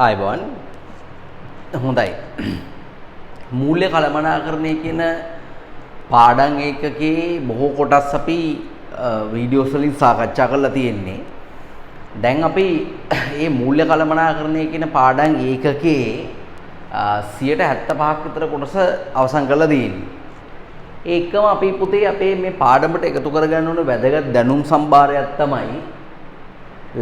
ආයබෝන් හොඳයි මූල්‍ය කළමනාකරණය කියන පාඩම් එකකේ බොහෝ කොටස් අපි වීඩියෝස් වලින් සාකච්ඡා කරලා තියෙන්නේ. දැන් අපි මේ මූල්‍ය කළමනාකරණය කියන පාඩම් ඒකකේ 75ක් විතර කොටස අවසන් කරලා තියෙන්නේ. ඒකම අපි පුතේ අපේ මේ පාඩමට එකතු කරගන්න ඕන වැදගත් දැනුම් සම්භාරයක් තමයි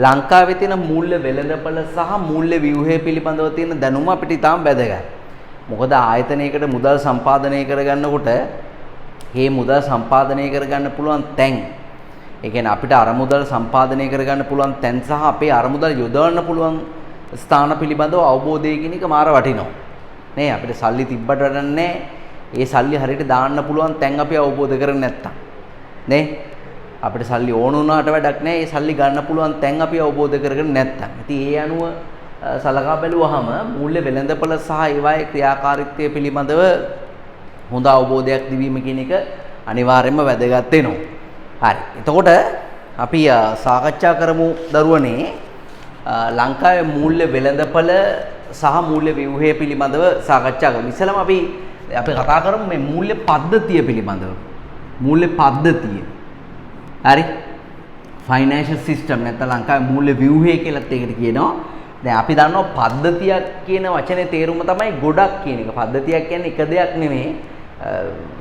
ලංකාවේ තියෙන මූල්‍ය වෙළඳපළ සහ මූල්‍ය ව්‍යුහය පිළිබඳව තියෙන දැනුම අපිට ඉතාම වැදගත්. මොකද ආයතනයකට මුදල් සම්පාදනය කරගන්නකොට මේ මුදල් සම්පාදනය කරගන්න පුළුවන් තැන්, ඒ කියන්නේ අපිට අරමුදල් සම්පාදනය කරගන්න පුළුවන් තැන් සහ අපේ අරමුදල් යොදවන්න පුළුවන් ස්ථාන පිළිබඳව අවබෝධය කියන එක මාර වටිනවා. නේ අපිට සල්ලි තිබ්බට වැඩන්නේ ඒ සල්ලි හරියට දාන්න පුළුවන් තැන් අපි අවබෝධ කරගන්න නැත්තම්. නේ අපිට සල්ලි ඕන වුණාට වැඩක් නැහැ. ඒ සල්ලි ගන්න පුළුවන් තැන් අපි අවබෝධ කරගෙන නැත්තම්. ඉතින් ඒ අනුව සලකා බැලුවහම මූල්‍ය වෙළඳපළ සහ ඒවායේ ක්‍රියාකාරීත්වය පිළිබඳව හොඳ අවබෝධයක් තිබීම කියන එක අනිවාර්යයෙන්ම වැදගත් වෙනවා. හරි. එතකොට අපි සාකච්ඡා කරමු දරුවනේ ලංකාවේ මූල්‍ය වෙළඳපළ සහ මූල්‍ය ව්‍යුහය පිළිබඳව සාකච්ඡා කරමු. ඉස්සෙල්ලාම අපි කතා කරමු මේ මූල්‍ය පද්ධතිය පිළිබඳව. මූල්‍ය පද්ධතිය. හරි. ෆයිනෑන්ෂල් සිස්ටම් නැත්නම් ලංකාවේ මූල්‍ය ව්‍යුහය කියලාත් ඒකට කියනවා. දැන් අපි දන්නවා පද්ධතියක් කියන වචනේ තේරුම තමයි ගොඩක් කියන එක. පද්ධතියක් කියන්නේ එක දෙයක් නෙමෙයි.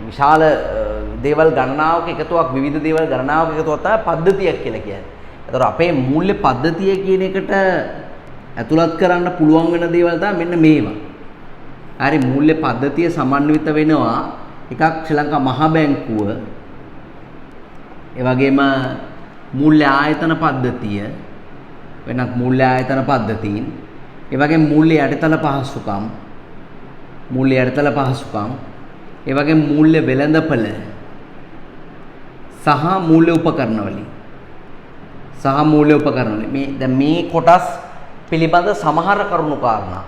විශාල දේවල් ගණනාවක එකතුවක්, විවිධ දේවල් ගණනාවක එකතුවක් තමයි පද්ධතියක් කියලා කියන්නේ. ඒතර අපේ මූල්‍ය පද්ධතිය කියන එකට ඇතුළත් කරන්න පුළුවන් වෙන දේවල් තමයි මෙන්න මේවා. හරි. මූල්‍ය පද්ධතිය සමන්විත වෙනවා එකක් ශ්‍රී ලංකා මහ බැංකුව, ඒ වගේම මූල්‍ය ආයතන පද්ධතිය, වෙනත් මූල්‍ය ආයතන පද්ධතීන්, ඒ වගේම මූල්‍ය යටිතල පහසුකම්, ඒ වගේම මූල්‍ය වෙළඳපළ සහ මූල්‍ය උපකරණ වලින් මේ දැන් මේ කොටස් පිළිබඳ සමහර කරුණු කාරණා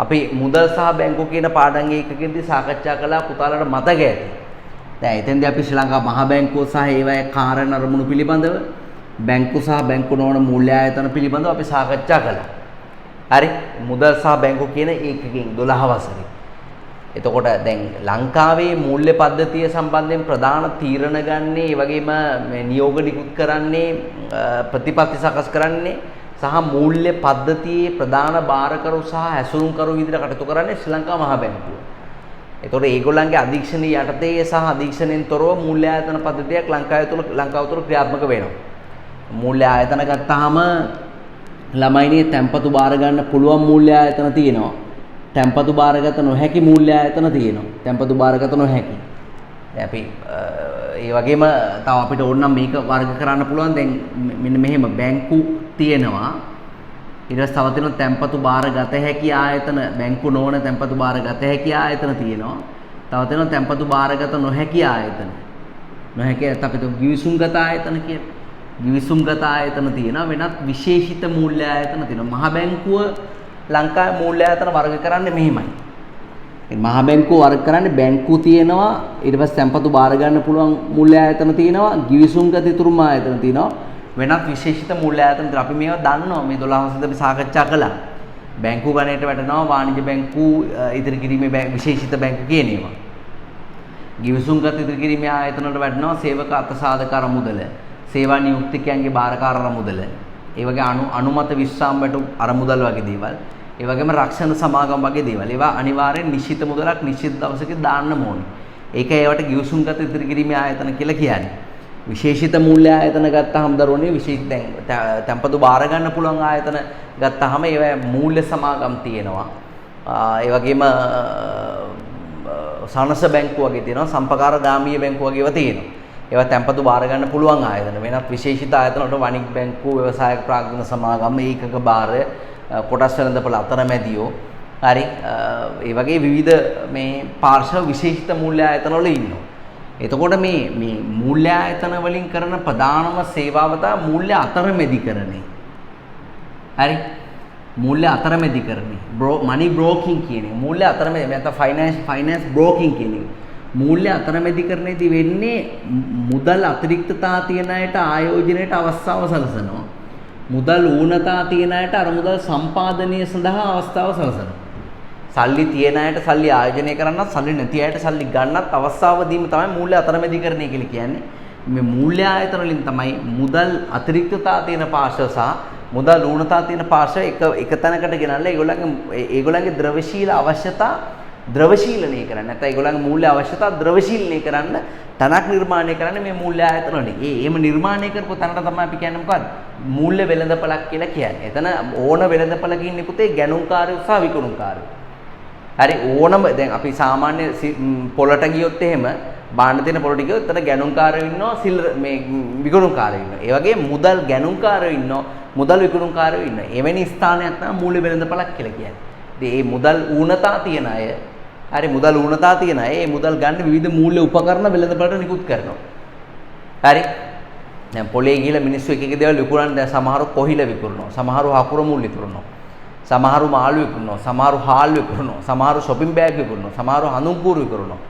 අපි මුදල් සහ බැංකු කියන පාඩම් එකකදී සාකච්ඡා කළා. පුතාලට මතක ඇති. දැන් එතෙන්දී අපි ශ්‍රී ලංකා මහ බැංකුව සහ ඒවායේ කාර්යන අරමුණු පිළිබඳව, බැංකු සහ බැංකු නොවන මූල්‍ය ආයතන පිළිබඳව අපි සාකච්ඡා කළා. හරි. මුදල් සහ බැංකු කියන ඒකකින් 12 වසරේ. එතකොට දැන් ලංකාවේ මූල්‍ය පද්ධතිය සම්බන්ධයෙන් ප්‍රධාන තීරණ ගන්නේ, ඒ වගේම නියෝග නිකුත් කරන්නේ, ප්‍රතිපත්ති සකස් කරන්නේ සහ මූල්‍ය පද්ධතියේ ප්‍රධාන බාරකරු සහ හැසුරුම්කරු විදිහට කටයුතු කරන්නේ ශ්‍රී ලංකා මහ බැංකුව. එතකොට ඒගොල්ලන්ගේ අධීක්ෂණ යටතේ සහ අධීක්ෂණයෙන් තොරව මූල්‍ය ආයතන පද්ධතියක් ලංකාව තුළ ක්‍රියාත්මක වෙනවා. මූල්‍ය ආයතන ගත්තාම ළමයිනේ තැන්පතු බාර ගන්න පුළුවන් මූල්‍ය ආයතන තියෙනවා. තැන්පතු බාරගත නොහැකි මූල්‍ය ආයතන තියෙනවා. තැන්පතු බාරගත නොහැකි. දැන් අපි ඒ වගේම තව අපිට ඕන නම් මේක වර්ග කරන්න පුළුවන්. දැන් මෙන්න මෙහෙම බැංකු තියෙනවා. ඊට පස්සේ තව තියෙනවා තැන්පතු බාරගත හැකි ආයතන, බැංකු නොවන තැන්පතු බාරගත හැකි ආයතන තියෙනවා. තව තියෙනවා තැන්පතු බාරගත නොහැකි ආයතන. නොහැකි අපිට ගිවිසුම්ගත ආයතන කියලා. ගිවිසුම්ගත ආයතන තියෙනවා. වෙනත් විශේෂිත මූල්‍ය ආයතන තියෙනවා. මහ බැංකුව ලංකාවේ මූල්‍ය ආයතන වර්ග කරන්නේ මෙහිමයි. මහ බැංකුව වර්ග කරන්නේ බැංකු තියෙනවා, ඊට පස්සේ තැන්පතු බාර ගන්න පුළුවන් මූල්‍ය ආයතන තියෙනවා, ගිවිසුම්ගත ඉතුරුම ආයතන තියෙනවා, වෙනත් විශේෂිත මූල්‍ය ආයතන තියෙනවා. අපි මේවා දන්නවා. මේ 12 වසරේ අපි සාකච්ඡා කළා. බැංකු ගණයට වැටෙනවා වාණිජ්‍ය බැංකු, ඉදිරි කිරීමේ විශේෂිත බැංකු කියන ඒවා. ගිවිසුම්ගත ඉදිරි කිරීමේ ආයතන වලට වැටෙනවා සේවක අත්සාධක අරමුදල, සේවා නියුක්තිකයන්ගේ බාරකාර අරමුදල, ඒ වගේ අනුමත විශ්‍රාම වැටු අරමුදල් වගේ දේවල්, ඒ වගේම රක්ෂණ සමාගම් වගේ දේවල්. ඒවා අනිවාර්යෙන් නිශ්චිත මුදලක් නිශ්චිත දවසක දාන්න ඕනේ. ඒකයි ඒවට ගිවිසුම්ගත ඉදිරි කිරීමේ ආයතන කියලා කියන්නේ. විශේෂිත මූල්‍ය ආයතන ගත්තාම දරුවනේ විශේෂ දැන් තැන්පතු බාර ගන්න පුළුවන් ආයතන ගත්තාම ඒවා මූල්‍ය සමාගම් තියෙනවා. ඒ වගේම සනස බැංකු වගේ තියෙනවා, සම්පකාර ගාමීය බැංකු වගේ ඒවා තියෙනවා. ඒවා තැන්පතු බාර ගන්න පුළුවන් ආයතන. වෙනත් විශේෂිත ආයතන වලට වණික් බැංකු, ව්‍යවසායක ප්‍රාග්ධන සමාගම්, ඒකක බාර, කොටස් වෙළඳපොළ අතරමැදියෝ, හරි, ඒ වගේ විවිධ මේ පාර්ශ්ව විශේෂිත මූල්‍ය ආයතන වල ඉන්නවා. එතකොට මේ මූල්‍ය ආයතන වලින් කරන ප්‍රධානම සේවාව තමයි මූල්‍ය අතරමැදිකරණය. හරි. මූල්‍ය අතරමැදිකරණය. මනි බ්‍රෝකින් කියන එක. මූල්‍ය අතරමැදි නැත්නම් ෆයිනෑන්ස් බ්‍රෝකින් කියන එක. මූල්‍ය අතරමැදිකරණයේදී වෙන්නේ මුදල් අතිරික්තතා තියෙන අයට ආයෝජනයට අවස්ථාව සලසනවා. මුදල් ඌනතා තියෙන අයට අර මුදල් සම්පාදනය සඳහා අවස්ථාව සලසනවා. සල්ලි තියෙන අයට සල්ලි ආයෝජනය කරන්නත් සල්ලි නැති අයට සල්ලි ගන්නත් අවස්ථාව දීම තමයි මූල්‍ය අතරමැදිකරණය කියලා කියන්නේ. මේ මූල්‍ය ආයතන වලින් තමයි මුදල් අතිරික්තතා තියෙන පාර්ශ්ව සහ මුදල් ඌනතා තියෙන පාර්ශ්ව එක තැනකට ගෙනල්ලා ඒගොල්ලන්ගේ ද්‍රවශීල අවශ්‍යතා ද්‍රවශීලනය කරන්න. නැත්නම් ඒගොල්ලන්ගේ මූල්‍ය අවශ්‍යතා ද්‍රවශීලනය කරන්න තනක් නිර්මාණය කරන්න මේ මූල්‍ය ආයතන වලින්. එහෙම නිර්මාණය කරපු තැනට තමයි අපි කියන්නේ මොකද්ද? මූල්‍ය වෙළඳපළක් කියලා කියන්නේ. එතන ඕන වෙළඳපළක ඉන්නේ පුතේ ගැනුම්කාරයෝ සහ විකුණුම්කාරයෝ. හරි ඕනම දැන් අපි සාමාන්‍ය පොළට ගියොත් එහෙම බාන්න තියෙන පොළට ගියොත් එතන ගැනුම්කාරයෝ ඉන්නවා මේ විකුණුම්කාරයෝ ඉන්නවා. ඒ වගේ මුදල් ගැනුම්කාරයෝ ඉන්නවා මුදල් විකුණුම්කාරයෝ ඉන්නවා. එවැනි ස්ථානයක් තමයි මූල්‍ය වෙළඳපළක් කියලා කියන්නේ. ඉතින් මේ මුදල් ඌනතා තියන අය හරි මුදල් ඌනතා තියන අය මේ මුදල් ගන්න විවිධ මූල්‍ය උපකරණ වෙළඳපළට නිකුත් කරනවා. හරි දැන් පොලේ ගිහලා මිනිස්සු එක එක දේවල් විකුණන දැන් සමහරව කොහිල විකුණනවා. සමහරව හකුර මූල් විකුණනවා. සමහරු මාළු විකුණනවා, සමහරු හාල් විකුණනවා, සමහරු shopping bag විකුණනවා, සමහරු හඳුන් කූරු විකුණනවා.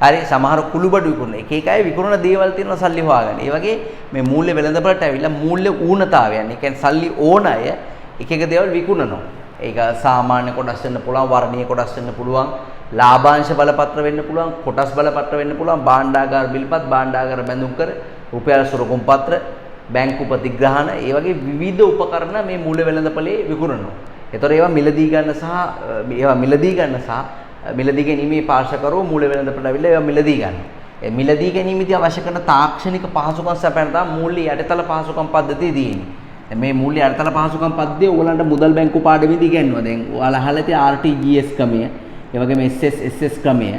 හරි සමහරු කුළුබඩු විකුණනවා. එක එක අය විකුණන දේවල් තියෙනවා සල්ලි හොයාගන්න. ඒ වගේ මේ මූල්‍ය වෙළඳපළට ඇවිල්ලා මූල්‍ය ඌනතාවයන්. ඒ කියන්නේ සල්ලි ඕන අය එක එක දේවල් විකුණනවා. ඒක සාමාන්‍ය කොටස් වෙන්න පුළුවන්, වර්ණීය කොටස් වෙන්න පුළුවන්, ලාභාංශ බලපත්‍ර වෙන්න පුළුවන්, කොටස් බලපත්‍ර වෙන්න පුළුවන්, භාණ්ඩාගාර බිල්පත්, භාණ්ඩාගාර බැඳුම් කර, රුපියල් සුරකුම් පත්‍ර, බැංකු ප්‍රතිග්‍රහණ, ඒ වගේ විවිධ උපකරණ මේ මූල්‍ය වෙළඳපළේ විකුණනවා. ඒතර ඒවා මිලදී ගන්න සහ මිලදී ගැනීමේ පාර්ශවකරෝ මූල්‍ය වෙළඳපළට අවිල්ලා ඒවා මිලදී ගන්නවා. ඒ මිලදී ගැනීමේදී අවශ්‍ය කරන තාක්ෂණික පහසුකම් සැපයන තමයි මූල්‍ය යටිතල පහසුකම් පද්ධතිය තියෙන්නේ. දැන් මේ මූල්‍ය යටිතල පහසුකම් පද්ධතිය ඕගලන්ට මුදල් බැංකු පාඩමේදී ඉගෙනුවා. දැන් ඔයාලා අහලා තියෙන RTGS ක්‍රමය, ඒ වගේම SS ක්‍රමය,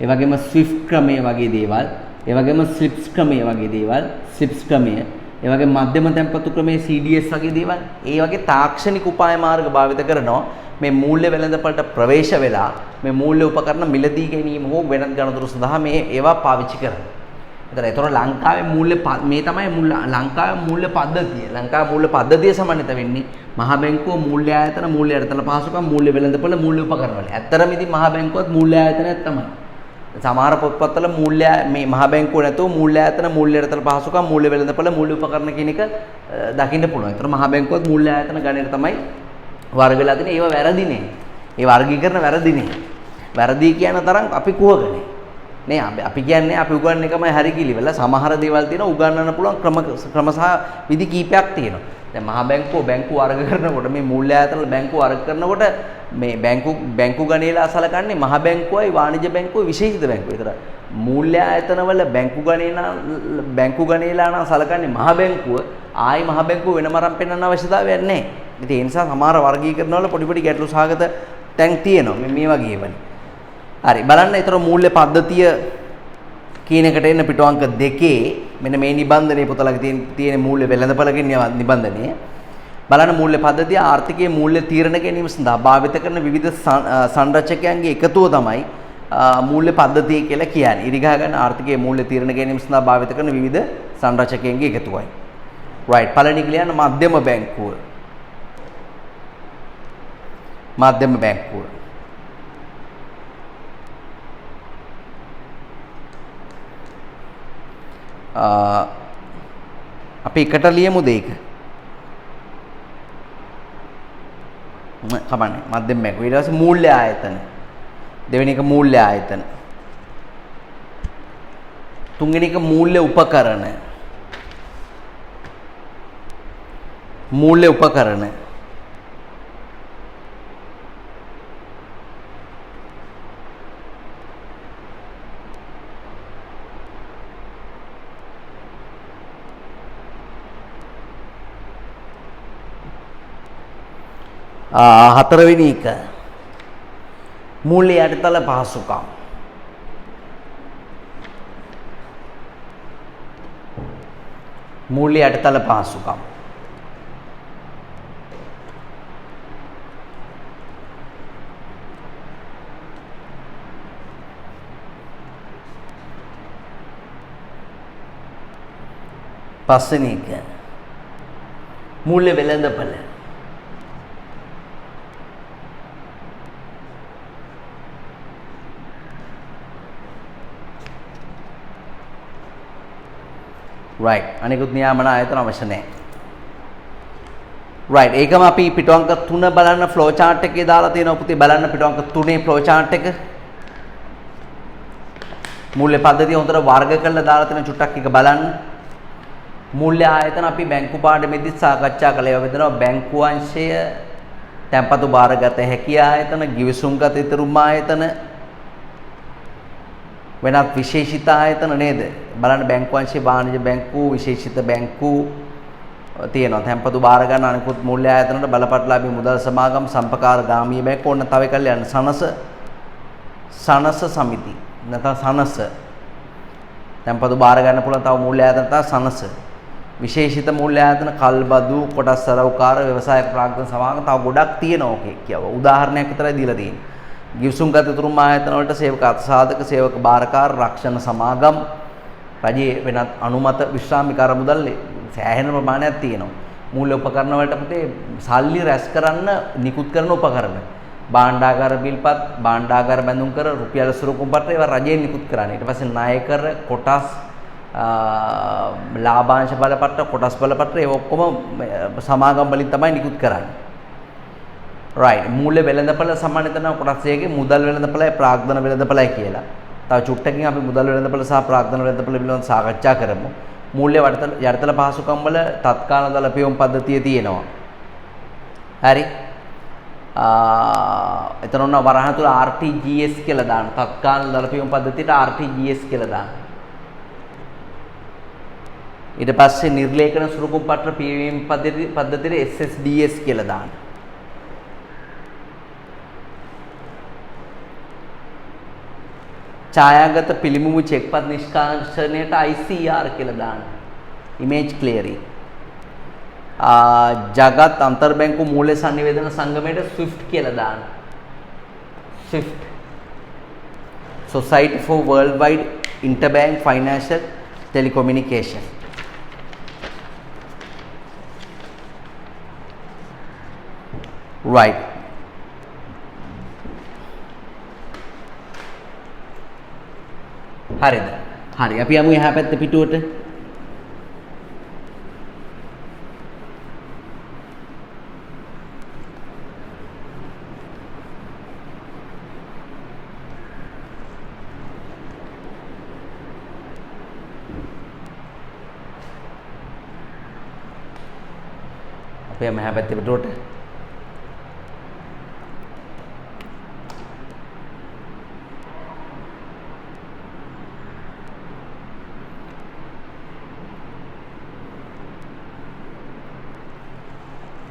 ඒ වගේම SWIFT ක්‍රමය වගේ දේවල්, ඒ වගේම SLIPS ක්‍රමය වගේ දේවල්, SIPS ක්‍රමය, ඒ වගේ මධ්‍යම තැන්පතු ක්‍රමයේ CDS වගේ දේවල්, ඒ වගේ තාක්ෂණික උපාය මාර්ග භාවිත කරනවා මේ මූල්‍ය වෙළඳපළට ප්‍රවේශ වෙලා මේ මූල්‍ය උපකරණ මිලදී ගැනීම හෝ වෙනත් ගණතුරු සඳහා මේ ඒවා පාවිච්චි කරනවා. ඒතර ලංකාවේ මූල්‍ය මේ තමයි ලංකාවේ මූල්‍ය පද්ධතිය. ලංකාවේ මූල්‍ය පද්ධතිය සමන්විත වෙන්නේ මහ බැංකුව මූල්‍ය ආයතන, මූල්‍ය යටිතල පහසුකම්, මූල්‍ය වෙළඳපළ, මූල්‍ය උපකරණ වල. ඇත්තරම ඉතින් මහ බැංකුවත් මූල්‍ය ආයතනයක් තමයි. සමහර පොත්පත්වල මූල්‍ය මේ මහ බැංකුව නැතුව මූල්‍ය ආයතන, මූල්‍ය යටිතල පහසුකම්, මූල්‍ය වෙළඳපළ, මූල්‍ය උපකරණ කියන එක දකින්න පුළුවන්. ඒතර මහ බැංකුවත් මූල්‍ය ආයතන ගණයට තමයි වර්ග වෙලා තියෙන්නේ. ඒවා වැරදිනේ. ඒ වර්ගීකරණ වැරදිනේ. වැරදි කියන තරම් අපි කුහකනේ. නේ අපි කියන්නේ අපි උගන්වන එකමයි හරි කිලිවල සමහර දේවල් තියෙනවා උගන්වන්න පුළුවන් ක්‍රම සහ විදි කීපයක් තියෙනවා. දැන් මහ බැංකුව වර්ග කරනකොට මේ මූල්‍ය ආයතන බැංකුව වර්ග කරනකොට මේ බැංකු ගණේලා සලකන්නේ මහ බැංකුවයි වාණිජ්‍ය බැංකුවයි විශේෂිත බැංකුව. ඒතර මූල්‍ය ආයතනවල බැංකු ගණේලා නම් සලකන්නේ මහ බැංකුව. ආයි මහ බැංකුව වෙනම අරන් පෙන්වන්න අවශ්‍යතාවයක් නැහැ. ඉතින් ඒ නිසා සමහර වර්ගීකරණ වල පොඩි ගැටලු සහගත තැන් තියෙනවා මේ වගේ වලින්. හරි බලන්න. ඒතර මූල්‍ය පද්ධතිය කියන එකට එන්න පිටුවංක 2 මෙන්න මේ නිබන්ධනයේ පොතලගේ තියෙන මූල්‍ය වෙළඳපළකින් නිබන්ධනය. බලන්න මූල්‍ය පද්ධතිය ආර්ථිකයේ මූල්‍ය තීරණ ගැනීම සඳහා භාවිත කරන විවිධ සංරචකයන්ගේ එකතුව තමයි මූල්‍ය පද්ධතිය කියලා කියන්නේ. ඉරිගහ ගන්න ආර්ථිකයේ මූල්‍ය තීරණ ගැනීම සඳහා භාවිත කරන විවිධ සංරචකයන්ගේ එකතුවයි. right පළවෙනි කියන්න මධ්‍යම බැංකුව. මධ්‍යම බැංකුව අපි එකට ලියමු දෙක. කමන්නේ මධ්‍යම බැංකුව. ඊට පස්සේ මූල්‍ය ආයතන. දෙවෙනි එක මූල්‍ය ආයතන. තුන්වෙනි එක මූල්‍ය උපකරණ. මූල්‍ය උපකරණ. හතරවෙනි එක මූල්‍ය යටිතල පහසුකම්. මූල්‍ය යටිතල පහසුකම්. පස්වෙනි එක මූල්‍ය වෙළඳපළ. right අනිකුත් නියාමන ආයතන අවශ්‍ය නැහැ. රයිට් ඒකම අපි පිටුවංක 3 බලන්න ෆ්ලෝ chart එකේ දාලා තියෙනවා පුතේ බලන්න පිටුවංක 3 ෆ්ලෝ chart එක මූල්‍ය පද්ධතිය හොඳට වර්ග කරලා දාලා තියෙන චුට්ටක් එක බලන්න මූල්‍ය ආයතන අපි බැංකු පාඩමේදී සාකච්ඡා කළේ වෙනවා බැංකු අංශය තැන්පතු බාරගත හැකි ආයතන ගිවිසුම්ගත ඉතුරුම් ආයතන වෙනත් විශේෂිත ආයතන නේද බලන්න බැංකු අංශයේ වාණිජ බැංකු විශේෂිත බැංකු තියෙනවා තැන්පතු බාර ගන්න අනිකුත් මූල්‍ය ආයතනවල බලපත්ලාභී මුදල් සමාගම් සම්පකාරගාමී බැංකු ඕන තව එකක් යන සනස සමිති නැත්නම් සනස තැන්පතු බාර ගන්න පුළුවන් තව මූල්‍ය ආයතන තමයි සනස විශේෂිත මූල්‍ය ආයතන කල්බදු කොටස් සරවකාර ව්‍යවසාය ප්‍රාග්ධන සමාගම් තව ගොඩක් තියෙනවා ඔකේ කියව උදාහරණයක් විතරයි දීලා තියෙන්නේ ගිවිසුම්ගත ඉතුරුම් ආයතන වලට සේවක අත්සාධක සේවක බාරකාර රක්ෂණ සමාගම් රජයේ වෙනත් අනුමත විශ්‍රාමික අරමුදල් සෑහෙන ප්‍රමාණයක් තියෙනවා මූල්‍ය උපකරණ වලට පුතේ සල්ලි රැස් කරන්න නිකුත් කරන උපකරණ භාණ්ඩාගාර බිල්පත් භාණ්ඩාගාර බැඳුම් කර රුපියල් සුරුකුම් පත්‍ර ඒවා රජයෙන් නිකුත් කරන්නේ ඊට පස්සේ ණය කර කොටස් ලාභාංශ බලපත්‍ර කොටස් බලපත්‍ර ඒ ඔක්කොම සමාගම් වලින් තමයි නිකුත් කරන්නේ right මූල්‍ය වෙළඳපළ සම්මානිතන කොටස් එකේ මුදල් වෙළඳපළයි ප්‍රාග්ධන වෙළඳපළයි කියලා. තව චුට්ටකින් අපි මුදල් වෙළඳපළ සහ ප්‍රාග්ධන වෙළඳපළ පිළිබඳව සාකච්ඡා කරමු. මූල්‍ය යටිතල පහසුකම් වල තත්කාල දල පියුම් පද්ධතිය තියෙනවා. හරි. එතන ඔන්න වරහන් තුල RTGS කියලා දාන්න. තත්කාල දල පියුම් පද්ධතියට RTGS කියලා දාන්න. ඊට පස්සේ නිර්ලේඛන සුරුකුම් පත්‍ර පියවීම පද්ධතියට SSDS කියලා දාන්න. ඡායාගත පිළිමුමු චෙක්පත් නිෂ්කාශනයට ICR කියලා දාන්න. image clearing. ජගත් අන්තර්බැංකු මූල්‍ය sannivedana සංගමයට SWIFT කියලා දාන්න. SWIFT. Society for Worldwide Interbank Financial Telecommunication. Right. හරිද? හරි. අපි යමු එහා පැත්ත පිටුවට. අපි යමු එහා පැත්ත පිටුවට.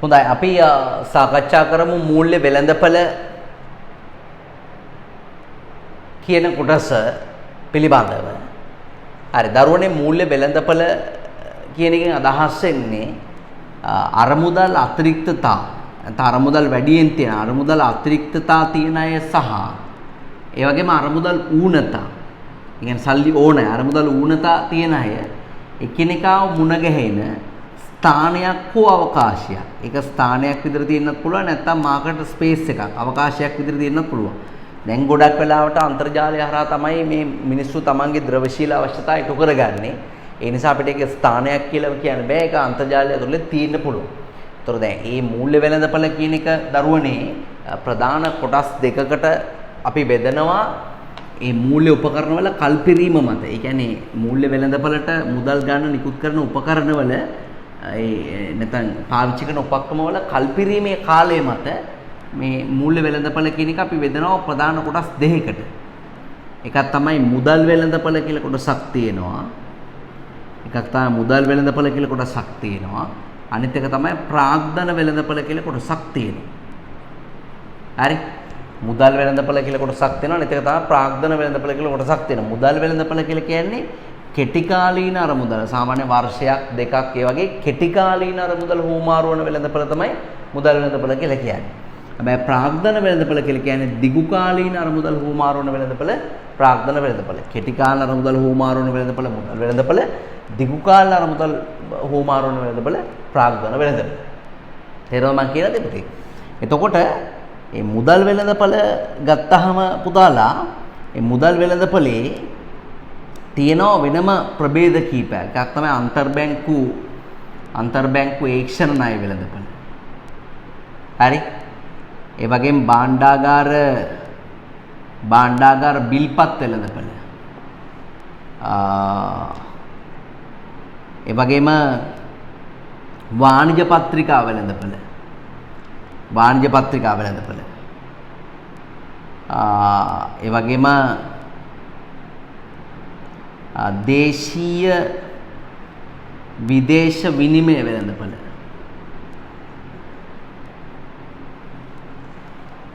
හොඳයි අපි සාකච්ඡා කරමු මූල්‍ය වෙළඳපළ කියන කොටස පිළිබඳව. හරි දරුවනේ මූල්‍ය වෙළඳපළ කියන එකෙන් අදහස් වෙන්නේ අරමුදල් අතිරික්තතා නැත්නම් අරමුදල් වැඩියෙන් තියෙන අරමුදල් අතිරික්තතා තියෙන අය සහ ඒ වගේම අරමුදල් ඌනතා. ඒ කියන්නේ සල්ලි ඕනේ අරමුදල් ඌනතා තියෙන අය එකිනෙකාව මුණ ගැහෙන ස්ථානයක් හෝ අවකාශයක්. ඒක ස්ථානයක් විතර තියෙන්නත් පුළුවන් නැත්නම් මාකට් ස්පේස් එකක් අවකාශයක් විතර තියෙන්නත් පුළුවන්. දැන් ගොඩක් වෙලාවට අන්තර්ජාලය හරහා තමයි මේ මිනිස්සු තමන්ගේ ද්‍රවශීල අවශ්‍යතා ඉටු කරගන්නේ. ඒ නිසා අපිට ඒක ස්ථානයක් කියලා කියන්න බෑ. ඒක අන්තර්ජාලය තුළ තියෙන්න පුළුවන්. ඒතර දැන් මේ මූල්‍ය වෙළඳපළ කියන එක දරුවනේ ප්‍රධාන කොටස් දෙකකට අපි බෙදනවා. මේ මූල්‍ය උපකරණ වල කල්පිරීම මත. ඒ කියන්නේ මූල්‍ය වෙළඳපළට මුදල් ගන්න නිකුත් කරන උපකරණ වල නැත්නම් පාවිච්චි කරන උපක්‍රම වල කල්පිරීමේ කාලය මත මේ මූල්‍ය වෙළඳපළ කියන එක අපි බෙදනවා ප්‍රධාන කොටස් දෙකකට. එකක් තමයි මුදල් වෙළඳපළ කියලා කොටසක් තියෙනවා. එකක් තමයි මුදල් වෙළඳපළ කියලා කොටසක් තියෙනවා. අනිත් එක තමයි ප්‍රාග්ධන වෙළඳපළ කියලා කොටසක් තියෙනවා. හරි. මුදල් වෙළඳපළ කියලා කොටසක් තියෙනවා. අනිත් එක තමයි ප්‍රාග්ධන වෙළඳපළ කියලා කොටසක් තියෙනවා. මුදල් වෙළඳපළ කියලා කියන්නේ කෙටි කාලීන අරමුදල් සාමාන්‍ය වර්ෂයක් දෙකක් ඒ වගේ කෙටි කාලීන අරමුදල් හුවමාරු වන වෙළඳපළ තමයි මුදල් වෙළඳපළ කියලා කියන්නේ. හැබැයි ප්‍රාග්ධන වෙළඳපළ කියලා කියන්නේ දිගු කාලීන අරමුදල් හුවමාරු වන වෙළඳපළ ප්‍රාග්ධන වෙළඳපළ. කෙටි කාල අරමුදල් හුවමාරු වන වෙළඳපළ මුදල් වෙළඳපළ දිගු කාල අරමුදල් හුවමාරු වන වෙළඳපළ ප්‍රාග්ධන වෙළඳපළ. තේරුණා මම කියලා දෙපතේ. එතකොට මේ මුදල් වෙළඳපළ ගත්තාම පුතාලා මේ මුදල් වෙළඳපළේ තියෙනවා වෙනම ප්‍රභේද කීපයක්. එකක් තමයි අන්තර්බැංකු ඒක්ෂණ ණය වෙළඳපළ. හරි. ඒ වගේම භාණ්ඩාගාර බිල්පත් වෙළඳපළ. ඒ වගේම වාණිජ පත්‍රිකා වෙළඳපළ. ඒ වගේම දේශීය විදේශ විනිමය වෙළඳපළ.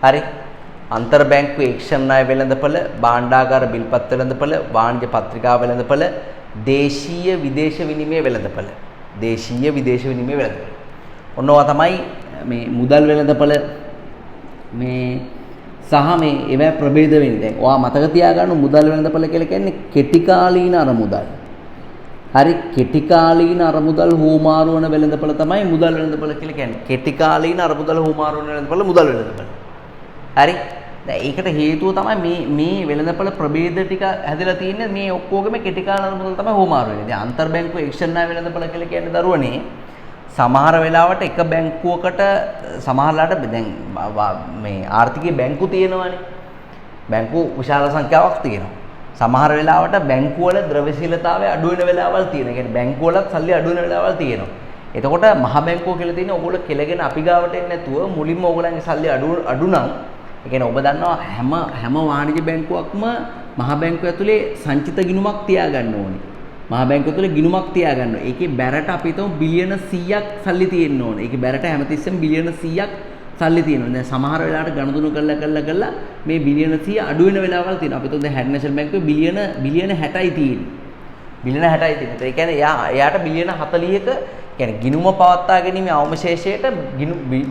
හරි. අන්තර් බැංකු ඒක්ෂණ ණය වෙළඳපළ, භාණ්ඩාගාර බිල්පත් වෙළඳපළ, වාණිජ පත්‍රිකා වෙළඳපළ, දේශීය විදේශ විනිමය වෙළඳපළ. ඔන්නවා තමයි මේ මුදල් වෙළඳපළ මේ සහ මේ ඒවා ප්‍රභේද වෙන්නේ. දැන් ඔයා මතක තියාගන්න මුදල් වෙළඳපළ කියලා කියන්නේ කෙටි කාලීන අරමුදල්. හරි, කෙටි කාලීන අරමුදල් හුවමාරු වන වෙළඳපළ තමයි මුදල් වෙළඳපළ කියලා කියන්නේ. කෙටි කාලීන අරමුදල් හුවමාරු වන වෙළඳපළ මුදල් වෙළඳපළ. හරි. දැන් ඒකට හේතුව තමයි මේ වෙළඳපළ ප්‍රභේද ටික හැදලා තියෙන්නේ මේ ඔක්කොගෙම කෙටි කාල අරමුදල් තමයි හුවමාරු වෙන්නේ. දැන් අන්තර් බැංකු ඒක්ෂණ ණය වෙළඳපළ කියලා කියන්නේ දරුවනේ සමහර වෙලාවට එක බැංකුවකට සමහරලාට දැන් මේ ආර්ථිකයේ බැංකු තියෙනවානේ. බැංකු විශාල සංඛ්‍යාවක් තියෙනවා. සමහර වෙලාවට බැංකු වල ද්‍රව්‍යශීලතාවය අඩු වෙන වෙලාවල් තියෙනවා. ඒ කියන්නේ බැංකු වලත් සල්ලි අඩු වෙන වෙලාවල් තියෙනවා. එතකොට මහ බැංකුව කියලා තියෙන්නේ ඕගොල්ලෝ කෙලගෙන අපි ගාවට එන්නේ නැතුව මුලින්ම ඕගොල්ලන්ගේ සල්ලි අඩු නම් ඒ කියන්නේ ඔබ දන්නවා හැම වාණිජ බැංකුවක්ම මහ බැංකුව ඇතුලේ සංචිත ගිණුමක් තියාගන්න ඕනේ. මහ බැංකුව තුළ ගිණුමක් තියාගන්න ඕනේ. ඒකේ බැරට අපි හිතමු බිලියන 100ක් සල්ලි තියෙන්න ඕනේ. ඒකේ බැරට හැමතිස්සෙම බිලියන 100ක් සල්ලි තියෙනවා. දැන් සමහර වෙලාවට ගණතුණු කරලා මේ බිලියන 100 අඩු වෙන වෙලාවල් තියෙනවා. අපි හිතමු දැන් හැඩ් නැෂනල් බැංකුවේ බිලියන 60යි තියෙන්නේ. බිලියන 60යි තියෙන්නේ. ඒ කියන්නේ එයාට බිලියන 40ක කියන්නේ ගිණුම පවත්වා ගැනීම අවශේෂයට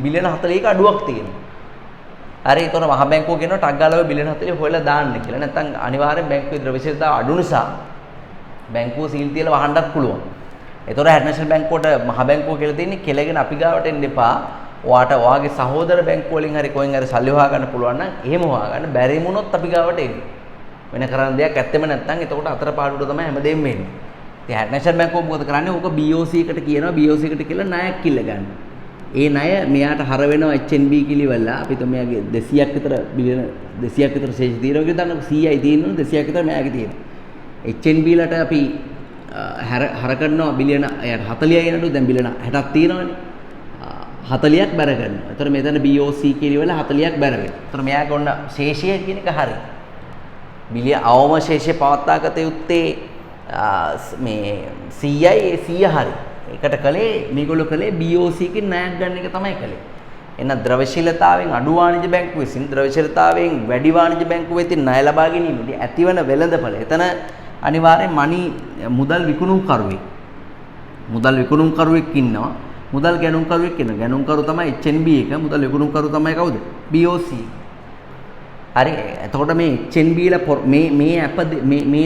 බිලියන 40ක අඩුවක් තියෙනවා. හරි, ඒතකොට මහ බැංකුව කියනවා ටක් ගාලා බිලියන 40 හොයලා දාන්න කියලා. නැත්නම් අනිවාර්යෙන් බැංකුවේ ද්‍රව්‍යශීලතාව අඩු නිසා බැංකුව සීල් තියලා වහන්නත් පුළුවන්. ඒතොර හැඩ් නැෂනල් බැංකුවට මහ බැංකුව කියලා තියෙන්නේ කෙලගෙන අපි ගාවට එන්න එපා. ඔයාගේ සහෝදර බැංකුව වලින් හරි කොහෙන් හරි සල්ලි හොයා ගන්න පුළුවන් නම් එහෙම හොයා ගන්න. බැරි වුණොත් අපි ගාවට එන්න. වෙන කරන්න දෙයක් ඇත්තෙම නැත්නම් එතකොට අතරපාඩුවට තමයි හැමදේම වෙන්නේ. ඉතින් හැඩ් නැෂනල් බැංකුව මොකද කරන්නේ? ඕක BOC එකට කියනවා. BOC එකට කියලා ණයක් කිල්ල ගන්න. ඒ ණය මෙයාට හර වෙනවා HNB කිලිවලා. අපි તો මෙයාගේ 200ක් විතර බිලියන 200ක් විතර ශේෂ තියෙනවා කියලා දන්නකො 100යි තියෙනවා 200ක් විතර මෙයාගේ තියෙනවා. HNB ලට අපි හර කරනවා බිලියන 40යි නේද? දැන් බිලියන 60ක් තියෙනවනේ. 40ක් බැර කරනවා. ඒතර මෙතන BOC කියලා 40ක් බැර වෙනවා. ඒතර මෙයාගේ ඔන්න ශේෂය කියන එක හරි. බිලියන අවම ශේෂය පවත්වාගත යුත්තේ මේ 100යි ඒ 100 හරි. ඒකට කලේ මේගොල්ලෝ කලේ BOC කින් ණයක් ගන්න එක තමයි කලේ. එහෙනම් ද්‍රව්‍යශීලතාවෙන් අඩු වාණිජ බැංකුව විසින් ද්‍රව්‍යශීලතාවෙන් වැඩි වාණිජ බැංකුව වෙතින් ණය ලබා ගැනීමදී ඇතිවන වෙළඳපළ. එතන අනිවාර්යෙන් මුදල් විකුණුම්කරුවෙක් ඉන්නවා. මුදල් ගැනුම්කරුවෙක් ඉන්නවා. ගැනුම්කරු තමයි HNB එක. මුදල් විකුණුම්කරු තමයි කවුද? BOC. හරි. එතකොට මේ HNB ලා මේ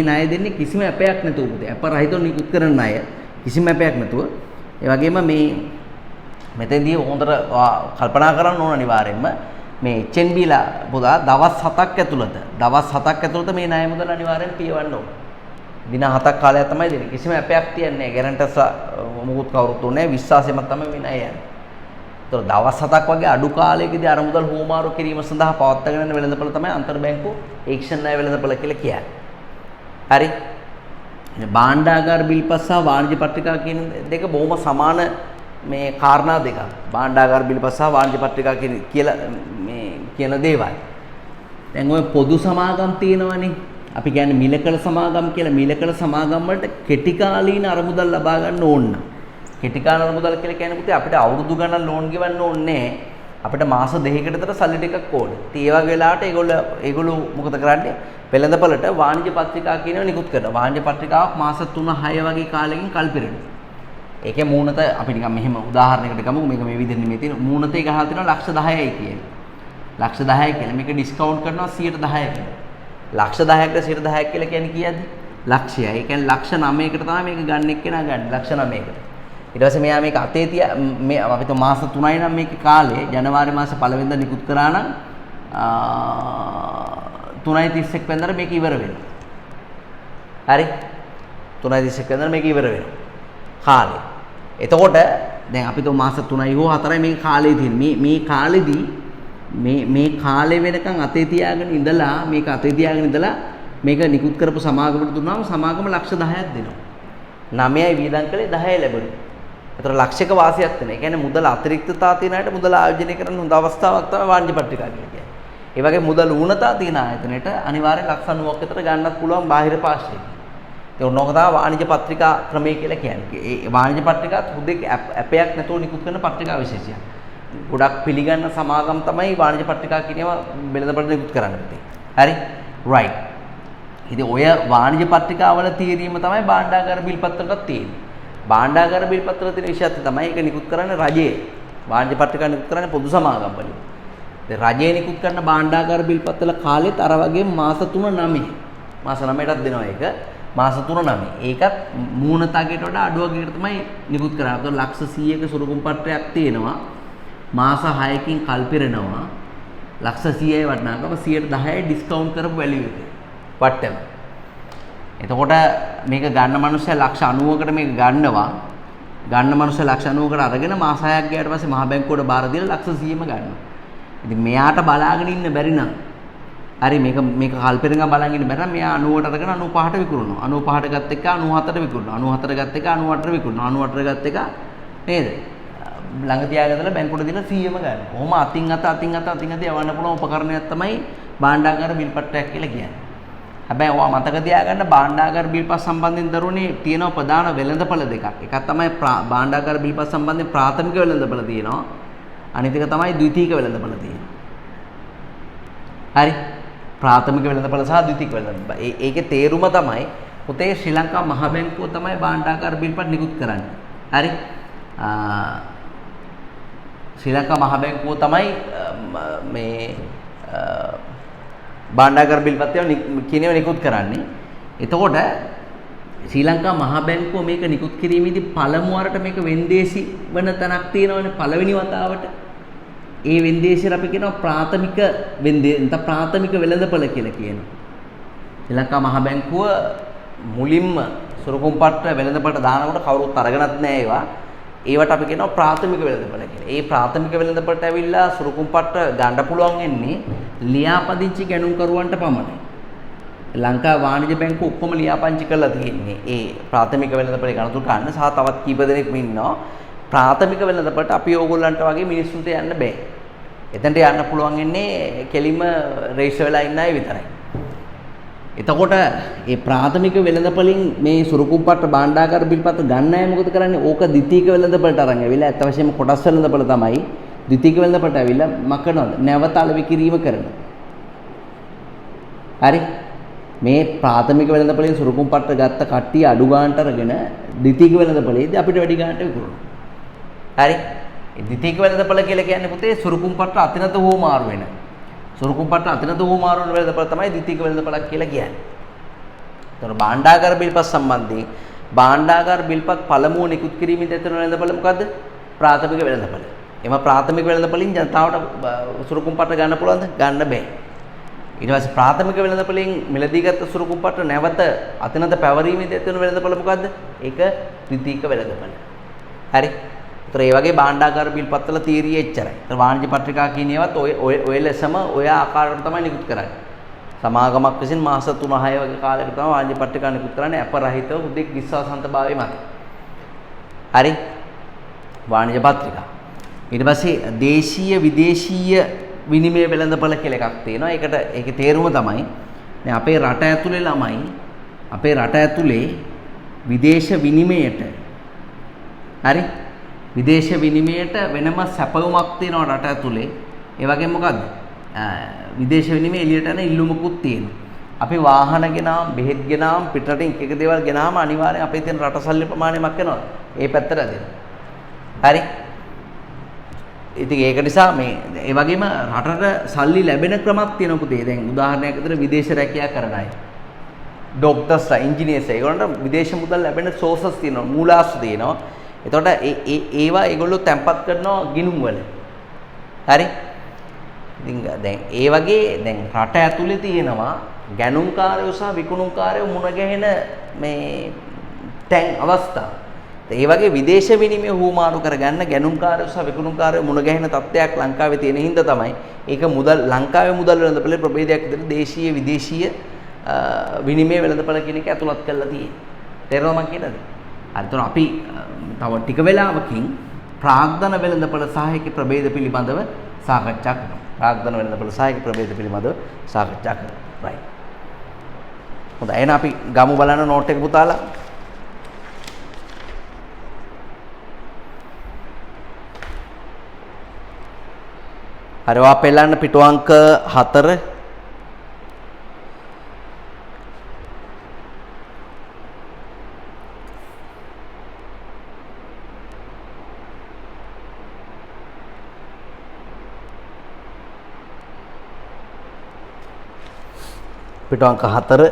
ණය දෙන්නේ කිසිම ඇපයක් නැතුව උපත. ඇප රහිතව නිකුත් කරන ණය. කිසිම ඇපයක් නැතුව. ඒ වගේම මෙතෙන්දී හොඳට කල්පනා කරන්න ඕන අනිවාර්යෙන්ම මේ HNB ලා පුදා දවස් 7ක් ඇතුළත මේ ණය මුදල් අනිවාර්යෙන් පියවන්න ඕන. දින 7ක් කාලයක් තමයි දෙන්නේ. කිසිම ඇපයක් තියන්නේ නැහැ. ගැරන්ටර්ස් මොකුත් කවුරුත් උන්නේ නැහැ. විශ්වාසයෙන්ම තමයි මේ ණය යන්නේ. ඒතකොට දවස් 7ක් වගේ අඩු කාලයකදී අර මුදල් හුවමාරු කිරීම සඳහා පවත්වාගෙන යන වෙළඳපළ තමයි අන්තර් බැංකු ඒක්ෂණ ණය වෙළඳපළ කියලා කියන්නේ. හරි. භාණ්ඩාගාර බිල්පත් සහ වාණිජ පත්‍රිකා කියන දෙක බොහොම සමාන මේ කාරණා දෙකක්. භාණ්ඩාගාර බිල්පත් සහ වාණිජ පත්‍රිකා කියලා මේ කියන දේවල්. දැන් ඔය පොදු සමාගම් තියෙනවනේ. අපි කියන්නේ මිලකල සමාගම් කියලා. මිලකල සමාගම් වලට කෙටි කාලීන අරමුදල් ලබා ගන්න ඕන නම්. කෙටි කාල අරමුදල් කියලා කියන්නේ පුතේ අපිට අවුරුදු ගණන් ලෝන් ගෙවන්න ඕනේ නැහැ. අපිට මාස 2කට විතර සල්ලි ටිකක් ඕනේ. ඉතින් ඒ වගේ වෙලාවට ඒගොල්ලෝ මොකද කරන්නේ? වෙළඳපළට වාණිජ පත්‍රිකා කියනවා නිකුත් කරනවා. වාණිජ පත්‍රිකාවක් මාස 3-6 වගේ කාලෙකින් කල්පිරෙනවා. ඒකේ මූණත අපි නිකන් මෙහෙම උදාහරණයකට ගමු. මේක මේ විදිහට නෙමෙයි තියෙන. මූණතේ ගහලා තියෙනවා ලක්ෂ 10යි කියන්නේ. ලක්ෂ 10යි කියලා. මේක ඩිස්කවුන්ට් කරනවා 110යි කියලා. ලක්ෂ 10කට 110ක් කියලා කියන්නේ කීයද? ලක්ෂයයි. ඒ කියන්නේ ලක්ෂ 9කට තමයි මේක ගන්න එක්කෙනා ගන්න. ලක්ෂ 9කට. ඊට පස්සේ මෙයා මේක අතේ තියා මේ අපිට මාස 3යි නම් මේකේ කාලේ ජනවාරි මාස 1 වෙනිදා නිකුත් කරා නම් 3.31 වෙනිදාට මේක ඉවර වෙනවා. හරි? 3.31 වෙනිදාට මේක ඉවර වෙනවා. කාලේ. එතකොට දැන් අපි તો මාස 3යි හෝ 4යි මේ කාලේ තියෙන. මේ කාලෙදී මේ කාලේ වෙනකන් අතේ තියාගෙන ඉඳලා මේක නිකුත් කරපු සමාගමට දුන්නාම සමාගම ලක්ෂ 10ක් දෙනවා. 9යි වියදම් කළේ 10යි ලැබුණේ. ඒතර ලක්ෂයක වාසියක් තියෙනවා. ඒ කියන්නේ මුදල අතිරික්තතා තියෙන අයට මුදල ආයෝජනය කරන්න හොඳ අවස්ථාවක් තමයි වාණිජ්‍ය පත්‍රිකා කියන්නේ. ඒ වගේ මුදල් ඌනතා තියෙන ආයතනයට අනිවාර්යෙන් ලක්ෂ 90ක් විතර ගන්නත් පුළුවන් බාහිර පාර්ශ්වයෙන්. ඒ ඕනෝක තමයි වාණිජ්‍ය පත්‍රිකා ක්‍රමය කියලා කියන්නේ. ඒ වාණිජ්‍ය පත්‍රිකාත් හුදෙක් ඇපයක් නැතුව නිකුත් කරන පත්‍රිකා විශේෂයක්. ගොඩක් පිළිගන්න සමාගම් තමයි වාණිජ්‍ය පත්‍රිකා කියනවා වෙළඳපොළ නිකුත් කරන්නේ. හරි? right. ඉතින් ඔය වාණිජ්‍ය පත්‍රිකාවල තීරීම තමයි භාණ්ඩාගාර බිල්පත්‍රවලට තියෙන්නේ. භාණ්ඩාගාර බිල්පත්‍රවල තියෙන විශේෂත්වය තමයි ඒක නිකුත් කරන්නේ රජයේ. වාණිජ්‍ය පත්‍රිකා නිකුත් කරන්නේ පොදු සමාගම් වලින්. දැන් රජයේ නිකුත් කරන භාණ්ඩාගාර බිල්පත්වල කාලෙත් අර වගේ මාස 3-9. මාස 9ටත් දෙනවා ඒක. මාස 3-9. ඒකත් මූණතගේට වඩා අඩු වගේකට තමයි නිකුත් කරන්නේ. අතන ලක්ෂ 100ක සුරුකුම් පත්‍රයක් තියෙනවා. මාස 6කින් කල්පිරෙනවා. ලක්ෂ 100යි වටිනාකම 10%යි ඩිස්කවුන්ට් කරපු වැලියු එක. වට්ටම. එතකොට මේක ගන්න මිනිස්සයා ලක්ෂ 90කට මේක ගන්නවා. ගන්න මිනිස්සයා ලක්ෂ 90කට අරගෙන මාස 6ක් ගියාට පස්සේ මහ බැංකුවට බාර දීලා ලක්ෂ 100ම ගන්නවා. ඉතින් මෙයාට බලාගෙන ඉන්න බැරි නම් හරි මේක කල්පිරෙන් බලන් ඉන්න බැරි නම් මෙයා 90ට අරගෙන 95ට විකුණනවා. 95ට ගත්ත එක 94ට විකුණනවා. 94ට ගත්ත එක 98ට විකුණනවා. 98ට ගත්ත එක නේද? ළඟ තියාගෙන ඉඳලා බැංකුවට දීලා 100ම ගන්න. කොහොම අතින් අත යවන්න පුළුවන් උපකරණයක් තමයි භාණ්ඩාගාර බිල්පත්‍රයක් කියලා කියන්නේ. හැබැයි ඔයා මතක තියාගන්න භාණ්ඩාගාර බිල්පත් සම්බන්ධයෙන් දරුවනේ තියෙන ප්‍රධාන වෙළඳපළ දෙකක්. එකක් තමයි භාණ්ඩාගාර බිල්පත් සම්බන්ධයෙන් ප්‍රාථමික වෙළඳපළ තියෙනවා. අනිත් එක තමයි ද්විතීයික වෙළඳපළ තියෙනවා. හරි? ප්‍රාථමික වෙළඳපළ සහ ද්විතීයික වෙළඳපළ. ඒකේ තේරුම තමයි පුතේ ශ්‍රී ලංකා මහ බැංකුව තමයි භාණ්ඩාගාර බිල්පත් නිකුත් කරන්නේ. හරි? ශ්‍රී ලංකා මහ බැංකුව තමයි මේ භාණ්ඩාගාර බිල්පත්ය කියනව නිකුත් කරන්නේ. එතකොට ශ්‍රී ලංකා මහ බැංකුව මේක නිකුත් කිරීමේදී පළමු වරට මේක වෙන්දේසි වන තැනක් තියෙනවනේ පළවෙනි වතාවට. ඒ වෙන්දේසියට අපි කියනවා ප්‍රාථමික ප්‍රාථමික වෙළඳපළ කියලා කියනවා. ශ්‍රී ලංකා මහ බැංකුව මුලින්ම සුරුකුම් පත්‍ර වෙළඳපළට දානකොට කවුරුත් අරගෙනත් නැහැ ඒවා. ඒවට අපි කියනවා ප්‍රාථමික වෙළඳපළ කියලා. ඒ ප්‍රාථමික වෙළඳපළට ඇවිල්ලා සුරුකුම් පත්‍ර ගන්න පුළුවන් වෙන්නේ ලියාපදිංචි ගණුම්කරුවන්ට පමණයි. ලංකා වාණිජ්‍ය බැංකුව ඔක්කොම ලියාපදිංචි කරලා තියෙන්නේ. ඒ ප්‍රාථමික වෙළඳපළේ ගණතුරු ගන්න සහ තවත් කීප දෙනෙක්ම ඉන්නවා. ප්‍රාථමික වෙළඳපළට අපි ඕගොල්ලන්ට වගේ මිනිස්සුන්ට යන්න බෑ. එතනට යන්න පුළුවන් වෙන්නේ කෙලිම රෙජිස්ටර් වෙලා ඉන්න අය විතරයි. එතකොට මේ ප්‍රාථමික වෙළඳපොලින් මේ සුරුකුම් පත්‍ර භාණ්ඩාගාර බිල්පත්‍ර ගන්න අය මොකද කරන්නේ? ඕක ද්විතීයික වෙළඳපොලට අරන් ඇවිල්ලා අත් වශයෙන්ම කොටස් වෙළඳපොල තමයි ද්විතීයික වෙළඳපොලට ඇවිල්ලා මකනවද? නැවත අලෙවි කිරීම කරනවා. හරි? මේ ප්‍රාථමික වෙළඳපොලින් සුරුකුම් පත්‍ර ගත්ත කට්ටිය අඩු ගන්නට අරගෙන ද්විතීයික වෙළඳපොලේදී අපිට වැඩි ගන්නට විකුණනවා. හරි? ඒ ද්විතීයික වෙළඳපොල කියලා කියන්නේ පුතේ සුරුකුම් පත්‍ර අතිනත හෝ මාරු වෙන. සුරුකුම් පත්‍ර අතිනත හෝ මාරු වෙන වෙළඳපොල තමයි ද්විතීයික වෙළඳපොලක් කියලා කියන්නේ. එතකොට භාණ්ඩාගාර බිල්පත් සම්බන්ධයෙන් භාණ්ඩාගාර බිල්පත් පළමුව නිකුත් කිරීමේදී ඇතිවන වෙළඳපොල මොකද්ද? ප්‍රාථමික වෙළඳපොල. එම ප්‍රාථමික වෙළඳපොලින් ජනතාවට සුරුකුම් පත්‍ර ගන්න පුළුවන්ද? ගන්න බෑ. ඊට පස්සේ ප්‍රාථමික වෙළඳපොලින් මිලදීගත් සුරුකුම් පත්‍ර නැවත අතිනත පැවරීමේදී ඇතිවන වෙළඳපොල මොකද්ද? ඒක ද්විතීයික වෙළඳපොල. හරි? ඒතර ඒ වගේ භාණ්ඩාගාර බිල්පත්වල තීරිය එච්චරයි. ඒතර වාණිජ්‍ය පත්‍රිකා කියන ඒවාත් ඔය ලෙසම ඔය ආකාරයට තමයි නිකුත් කරන්නේ. සමාගමක් විසින් මාස 3-6 වගේ කාලයකට තමයි වාණිජ්‍ය පත්‍රිකා නිකුත් කරන්නේ අප රහිතව හුදෙක් විශ්වාසන්තභාවය මත. හරි? වාණිජ්‍ය පත්‍රිකා. ඊට පස්සේ දේශීය විදේශීය විනිමය වෙළඳපොළ කියලා එකක් තියෙනවා. ඒකේ තේරුම තමයි දැන් අපේ රට ඇතුලේ ළමයි අපේ රට ඇතුලේ විදේශ විනිමයට හරි? විදේශ විනිමයට වෙනම සැපයුමක් තියෙනවා රට ඇතුලේ. ඒ වගේම මොකද්ද? විදේශ විනිමය එළියට යන ඉල්ලුමකුත් තියෙනවා. අපි වාහන ගෙනාම්, බෙහෙත් ගෙනාම්, පිටරටින් එක දේවල් ගෙනාම අනිවාර්යෙන් අපේ තියෙන රට සල්ලි ප්‍රමාණයක් වෙනවා. ඒ පැත්තට දෙනවා. හරි? ඉතින් ඒක නිසා මේ ඒ වගේම රටට සල්ලි ලැබෙන ක්‍රමයක් තියෙනවා පුතේ. දැන් උදාහරණයක් විදිහට විදේශ රැකියාව කරන අය. ඩොක්ටර්ස්ලා, ඉංජිනේර්ස්ලා ඒගොල්ලන්ට විදේශ මුදල් ලැබෙන සෝසස් තියෙනවා, මූලාශ්‍ර තියෙනවා. එතකොට ඒවා ඒගොල්ලෝ තැම්පත් කරනවා ගිණුම් වල. හරි? ඉතින් දැන් ඒ වගේ දැන් රට ඇතුලේ තියෙනවා ගැනුම්කාරයෝ සහ විකුණුම්කාරයෝ මුණ ගැහෙන මේ තැන් අවස්ථා. ඒ වගේ විදේශ විනිමය හුවමාරු කරගන්න ගැනුම්කාරයෝ සහ විකුණුම්කාරයෝ මුණ ගැහෙන තත්ත්වයක් ලංකාවේ තියෙන හින්දා තමයි ඒක ලංකාවේ මුදල් වෙළඳපොලේ ප්‍රභේදයක් විදිහට දේශීය විදේශීය විනිමය වෙළඳපොළ කියන එක ඇතුළත් කරලා තියෙන්නේ. තේරෙනවද මම කියනද? අතන අපි තව ටික වෙලාවකින් ප්‍රාග්ධන වෙළඳපොළ සහායක ප්‍රභේද පිළිබඳව සාකච්ඡා කරනවා. ප්‍රාග්ධන වෙළඳපොළ සහායක ප්‍රභේද පිළිබඳව සාකච්ඡා කරනවා. right. හොඳයි එහෙනම් අපි ගමු බලන්න නෝට් එක පුතාලා. හරි ඔයා පෙළන්න පිටු අංක 4 පිටු අංක 4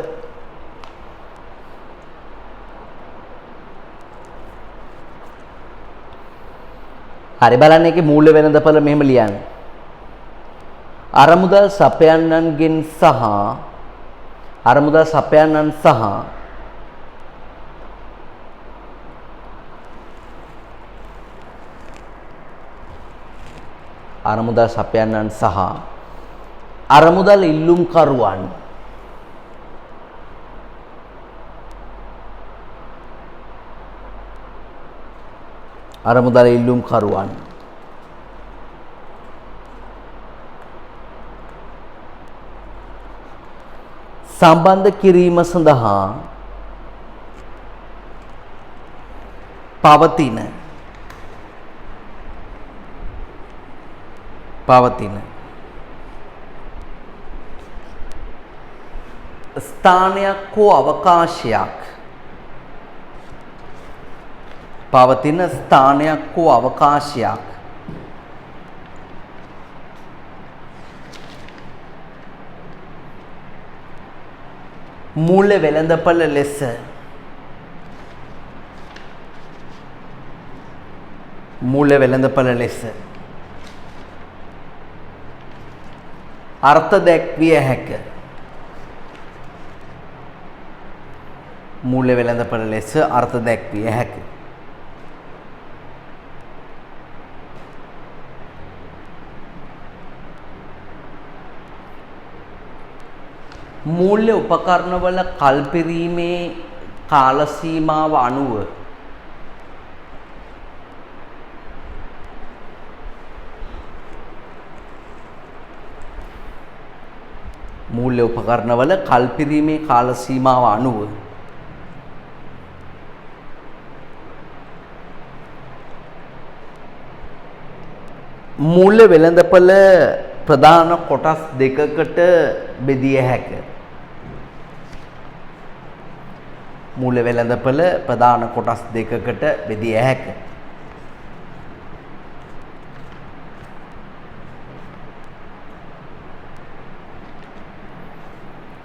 හරි බලන්න ඒකේ මූල්‍ය වෙළඳපොළ මෙහෙම ලියන්නේ අරමුදල් සපයන්නන්ගෙන් සහ අරමුදල් සපයන්නන් සහ අරමුදල් සපයන්නන් සහ අරමුදල් ඉල්ලුම්කරුවන් අරමුදල් ඉල්ලුම්කරුවන් සම්බන්ධ කිරීම සඳහා පවතින ස්ථානයක් හෝ අවකාශයක් පවතින ස්ථානයක් හෝ අවකාශයක් මූල්‍ය වෙළඳපොළ ලෙස අර්ථ දැක්විය හැක. මූල්‍ය වෙළඳපොළ ලෙස අර්ථ දැක්විය හැක. මූල්‍ය උපකරණවල කල්පිරීමේ කාල සීමාව අනුව මූල්‍ය උපකරණවල කල්පිරීමේ කාල සීමාව අනුව මූල්‍ය වෙළඳපොළ ප්‍රධාන කොටස් දෙකකට බෙදිය හැක. මූල්‍ය වෙළඳපොළ ප්‍රධාන කොටස් දෙකකට බෙදිය හැක.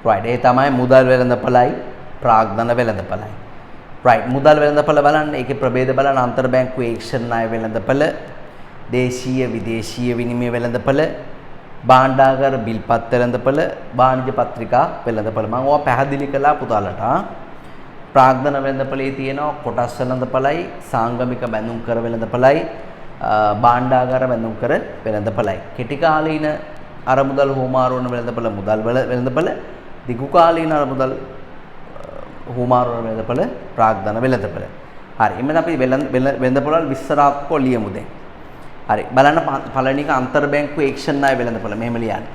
right ඒ තමයි මුදල් වෙළඳපොළයි ප්‍රාග්ධන වෙළඳපොළයි. right මුදල් වෙළඳපොළ බලන්න ඒකේ ප්‍රභේද බලන්න අන්තර් බැංකු ඒක්ෂණ ණය වෙළඳපොළ දේශීය විදේශීය විනිමය වෙළඳපොළ භාණ්ඩාගාර බිල්පත් වෙළඳපොළ වාණිජ පත්‍රිකා වෙළඳපොළ මම ඔයා පැහැදිලි කළා පුතාලට ප්‍රාග්ධන වෙළඳපොළේ තියෙනවා කොටස් වෙළඳපොළයි සාංගමික බැඳුම් කර වෙළඳපොළයි භාණ්ඩාගාර බැඳුම් කර වෙළඳපොළයි කෙටි කාලීන අරමුදල් හුවමාරු වන වෙළඳපොළ මුදල් වෙළඳපොළ දිගු කාලීන අරමුදල් හුවමාරු වන වෙළඳපොළ ප්‍රාග්ධන වෙළඳපොළ හරි එමෙන්න අපි වෙළඳපොළ විස්තරාත්මකව ලියමු දැන් හරි බලන්න පළවෙනි එක අන්තර් බැංකු ඒක්ෂණ ණය වෙළඳපොළ මෙහෙම ලියන්න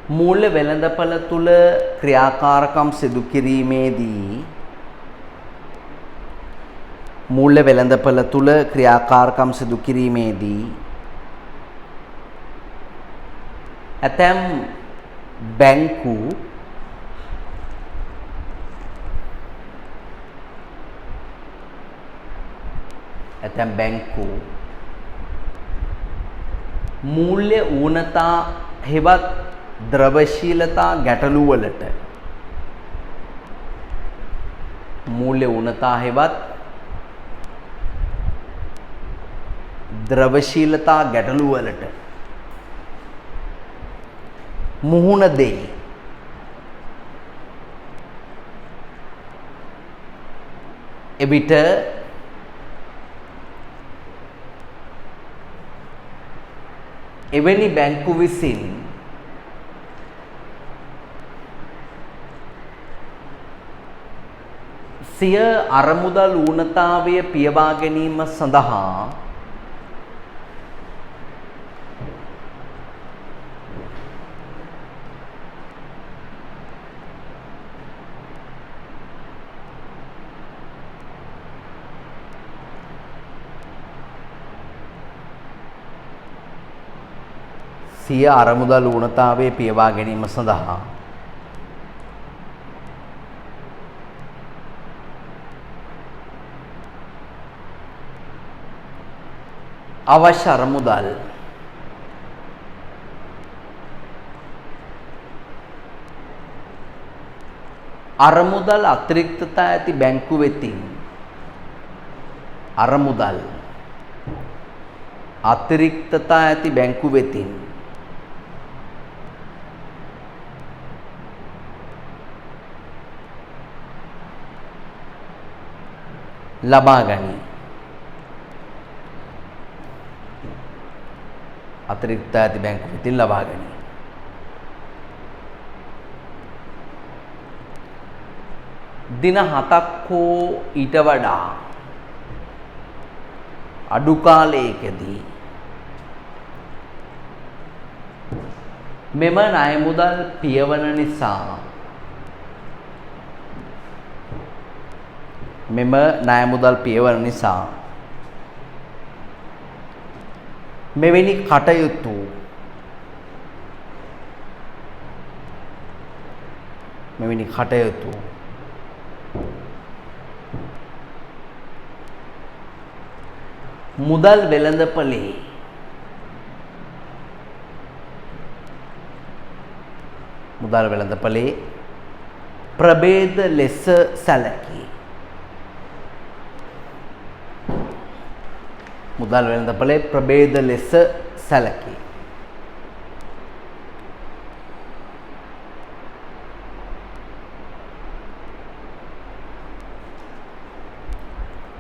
මූල්‍ය වෙළඳපොළ තුල ක්‍රියාකාරකම් සිදු කිරීමේදී මූල්‍ය වෙළඳපොළ තුල ක්‍රියාකාරකම් සිදු කිරීමේදී ඇතැම් බැංකු මූල්‍ය ඌනතා හෙවත් ද්‍රවශීලතා ගැටලු වලට මූල්‍ය ඌනතා හෙවත් ද්‍රවශීලතා ගැටලු වලට මුහුණ දෙයි. එවිට එවැනි බැංකු විසින් සිය අරමුදල් ඌනතාවය පියවා ගැනීම සඳහා සිය අරමුදල් ඌනතාවය පියවා ගැනීම සඳහා අවශ්‍ය අරමුදල් අතිරික්තතා ඇති බැංකු වෙතින් අරමුදල් අතිරික්තතා ඇති බැංකු වෙතින් ලබා ගනී. අතිරික්ත ඇති බැංකු වෙතින් ලබා ගනී. දින 7ක් හෝ ඊට වඩා අඩු කාලයකදී මෙම ණය මුදල් පියවන නිසා මෙවැනි කටයුතු මුදල් වෙළඳපොලේ ප්‍රභේද ලෙස සැලකේ.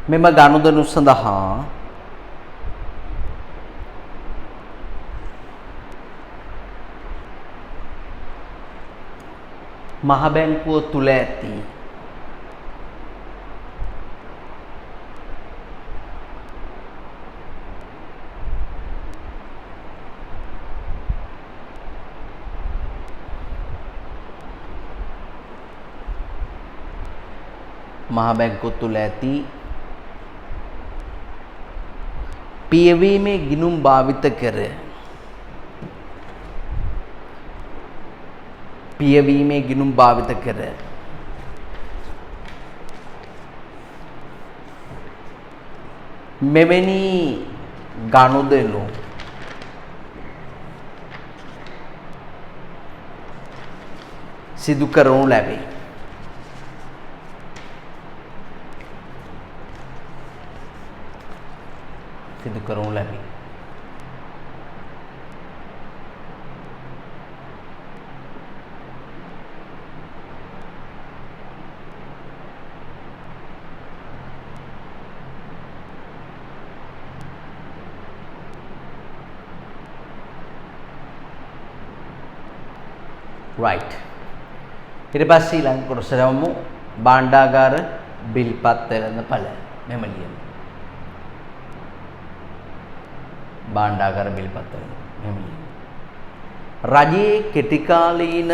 මෙම ගනුදෙනු සඳහා මහ බැංකුව තුල ඇති පියවීමේ ගිණුම් භාවිත කර මෙවැනි ගනුදෙනු සිදු කරනු ලැබේ. right. ඊට පස්සේ ඊළඟ කොටසට යමු. භාණ්ඩාගාර බිල්පත් වෙළඳපළ මෙම ලියමු. රජයේ කෙටිකාලීන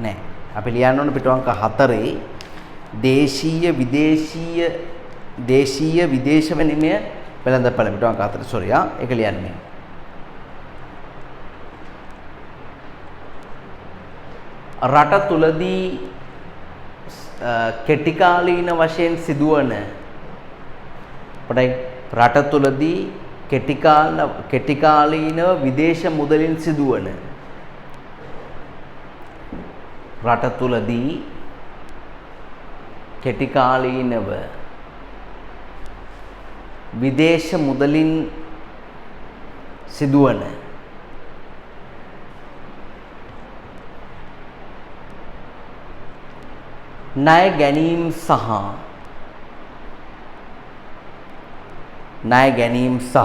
නෑ අපි ලියන්න ඕන පිටුවංක 4 දේශීය විදේශ විනිමය වෙළඳපළ පිටුවංක 4 ඒක ලියන්නේ. රට තුලදී කෙටිකාලීන වශයෙන් සිදුවන කෙටිකාලීනව විදේශ මුදලින් සිදුවන ණය ගැනීම සහ ණය ගැනීම සහ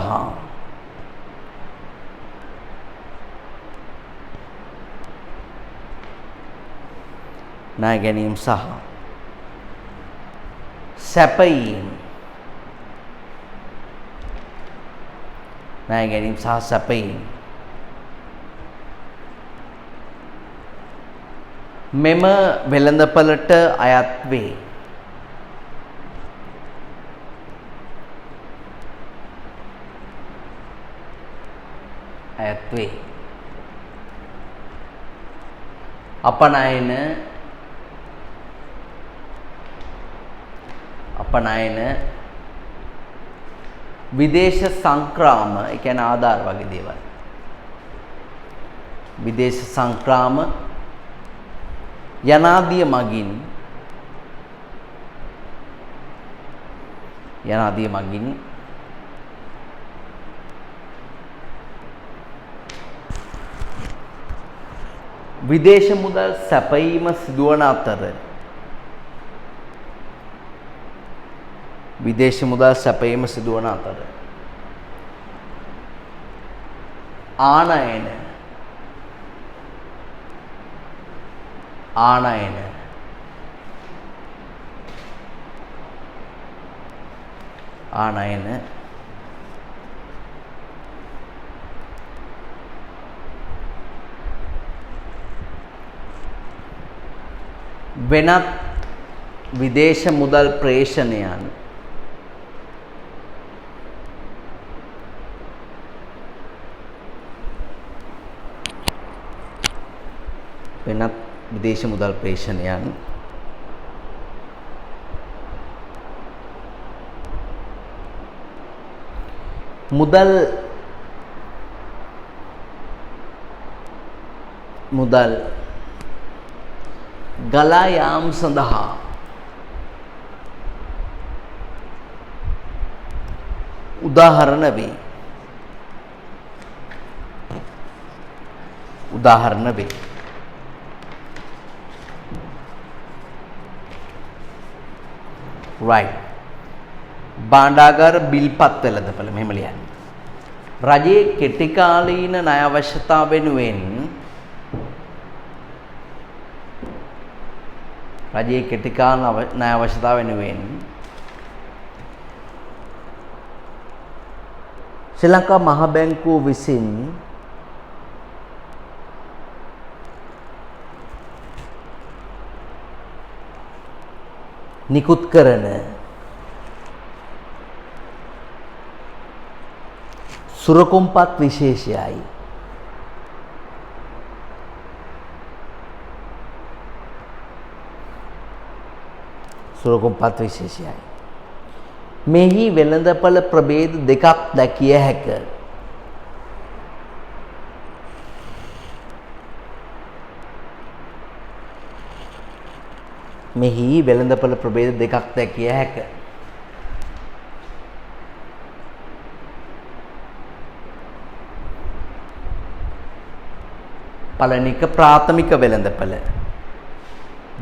ණය ගැනීම සහ සැපයීම ණය ගැනීම සහ සැපයීම මෙම වෙළඳපළට අයත් වේ. අයත් වේ. අපනයන විදේශ සංක්‍රාම, ඒ කියන්නේ ආධාර වගේ දේවල්. විදේශ සංක්‍රාම යනාදිය මගින් විදේශ මුදල් සැපයීම සිදුවන අතර ආනයන වෙනත් විදේශ මුදල් ප්‍රේෂණයන් මුදල් ගලා යාම සඳහා උදාහරණ වේ. right. භාණ්ඩාගාර බිල්පත් වෙළඳපළ මෙහෙම ලියන්න. රජයේ කෙටි කාලීන ණය අවශ්‍යතා වෙනුවෙන් ශ්‍රී ලංකා මහ බැංකුව විසින් නිකුත් කරන සුරකුම්පත් විශේෂයයි. මෙහි වෙළඳපළ ප්‍රභේද දෙකක් දැකිය හැක. පළවෙනි එක ප්‍රාථමික වෙළඳපළ.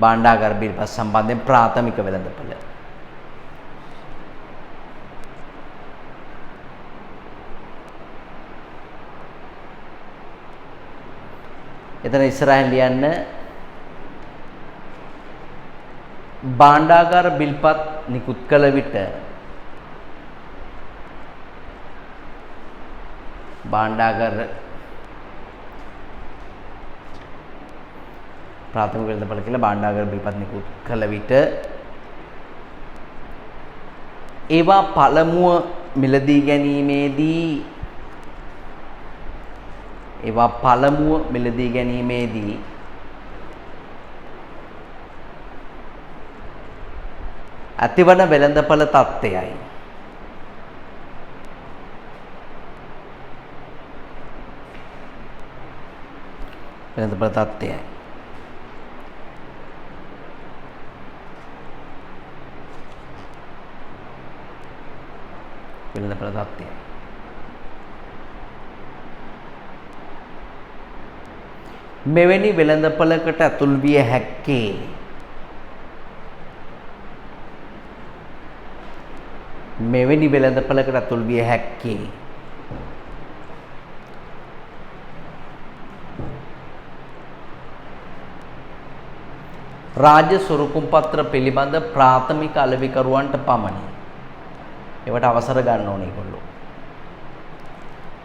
භාණ්ඩාගාර බිල්පත් සම්බන්ධයෙන් ප්‍රාථමික වෙළඳපළ. එතන ඉස්සරහින් ලියන්න භාණ්ඩාගාර බිල්පත් නිකුත් කළ විට ප්‍රාථමික වෙළඳපළ කියලා භාණ්ඩාගාර බිල්පත් නිකුත් කළ විට ඒවා පළමුව මිලදී ගැනීමේදී ඇතිවන වෙළඳපළ තත්ත්වයයි. මෙවැනි වෙළඳපළකට ඇතුල් විය හැක්කේ මෙවැනි වෙළඳපළකට ඇතුල් විය හැක්කේ රාජ්‍ය සුරුකුම් පත්‍ර පිළිබඳ ප්‍රාථමික අලෙවිකරුවන්ට පමණි. ඒවට අවසර ගන්න ඕනේ ඒගොල්ලෝ.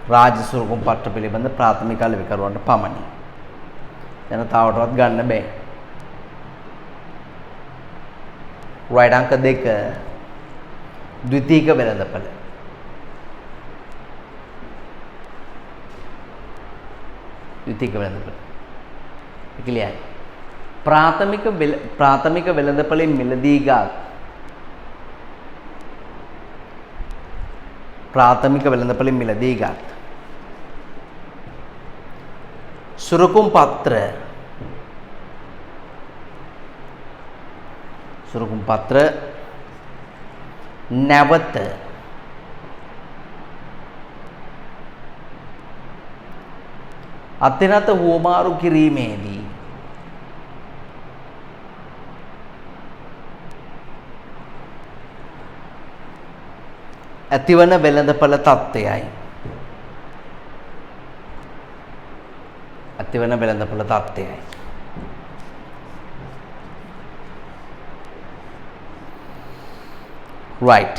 රාජ්‍ය සුරුකුම් පත්‍ර පිළිබඳ ප්‍රාථමික අලෙවිකරුවන්ට පමණි. ජනතාවටවත් ගන්න බෑ. right අංක 2 ද්විතීක වෙළඳපළ. ද්විතීක වෙළඳපළ. ඉක්ලියයි. ප්‍රාථමික වෙළඳපළෙන් මිලදී ගත් ප්‍රාථමික වෙළඳපළෙන් මිලදී ගත් සුරුකුම් පත්‍ර නැවත අතිනත හුවමාරු කිරීමේදී ඇතිවන වෙළඳපළ තත්ත්වයයි. ඇතිවන වෙළඳපළ තත්ත්වයයි. right.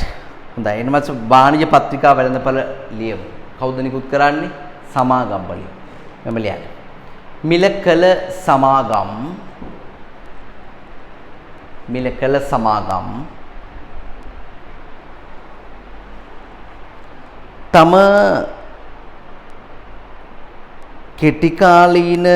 හොඳයි. එනම වාණිජ පත්‍රිකා වෙළඳපළ ලියමු. කවුද නිකුත් කරන්නේ? සමාගම් වලින්. මෙම ලියන්න. මිල කළ සමාගම් තම කෙටිකාලීන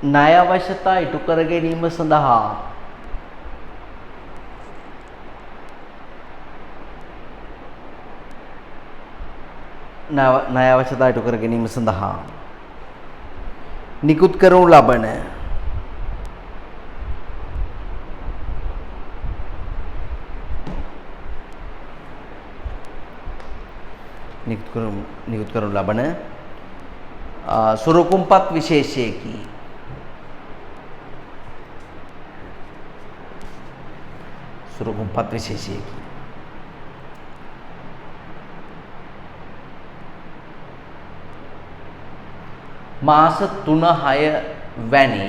ණය අවශ්‍යතා ඉටු කර ගැනීම සඳහා ණය අවශ්‍යතා ඉටු කර ගැනීම සඳහා නිකුත් කරනු ලබන සුරුකුම්පත් විශේෂයකි. මාස 3-6 වැනි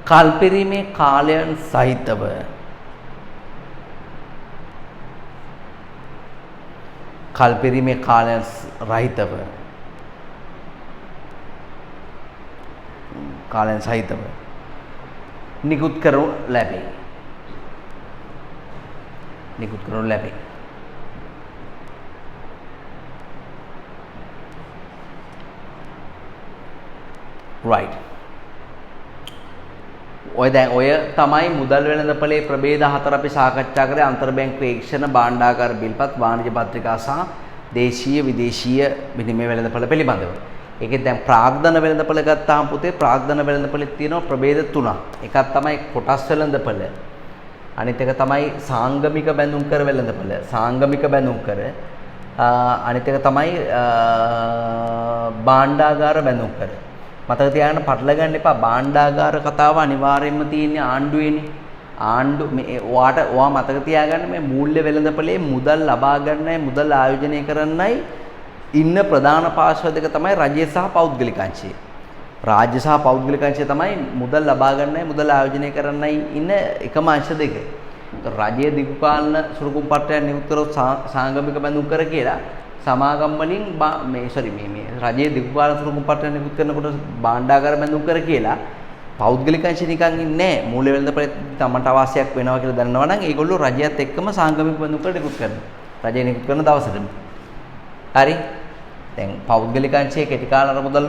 කල්පිරීමේ කාලයන් සහිතව නිකුත් කරනු ලැබේ. right. ඔය තමයි මුදල් වෙළඳපොලේ ප්‍රභේද 4 අපි සාකච්ඡා කරේ අන්තර්බැංකු ඒක්ෂණ භාණ්ඩාගාර බිල්පත් වාණිජ පත්‍රිකා සහ දේශීය විදේශීය විනිමය වෙළඳපොළ පිළිබඳව. ඒකෙන් දැන් ප්‍රාග්ධන වෙළඳපොළ ගත්තාම පුතේ ප්‍රාග්ධන වෙළඳපොළේ තියෙනවා ප්‍රභේද 3ක්. එකක් තමයි කොටස් වෙළඳපොළ. අනිත් එක තමයි සාංගමික බැඳුම් කර වෙළඳපොළ. අනිත් එක තමයි භාණ්ඩාගාර බැඳුම් කර. මතක තියාගන්න පටල ගන්න එපා. භාණ්ඩාගාර කතාව අනිවාර්යයෙන්ම තියෙන්නේ ආණ්ඩුවේනේ. ඔයා මතක තියාගන්න මේ මූල්‍ය වෙළඳපොලේ මුදල් ලබා ගන්නයි මුදල් ආයෝජනය කරන්නයි ඉන්න ප්‍රධාන පාර්ශ්ව දෙක තමයි රජය සහ පෞද්ගලික අංශය. රාජ්‍ය සහ පෞද්ගලික අංශය තමයි මුදල් ලබා ගන්නයි මුදල් ආයෝජනය කරන්නයි ඉන්න එකම අංශ දෙක. රජයේ දිගු කාලන සුරුකුම් පත්‍රයක් නිකුත් කරොත් සාංගමික බැඳුම් කර කියලා සමාගම් වලින් මේ රජයේ දිගු කාලන සුරුකුම් පත්‍රයක් නිකුත් කරනකොට භාණ්ඩාගාර බැඳුම් කර කියලා පෞද්ගලික අංශ නිකන් ඉන්නේ නැහැ. මූල්‍ය වෙළඳපොලේ තමන්ට අවශ්‍යයක් වෙනවා කියලා දන්නවා නම් ඒගොල්ලෝ රජයත් එක්කම සාංගමික බැඳුම් කර නිකුත් කරනවා. රජය නිකුත් කරන දවසටම. හරි. දැන් පෞද්ගලික අංශයේ කෙටි කාල අරමුදල්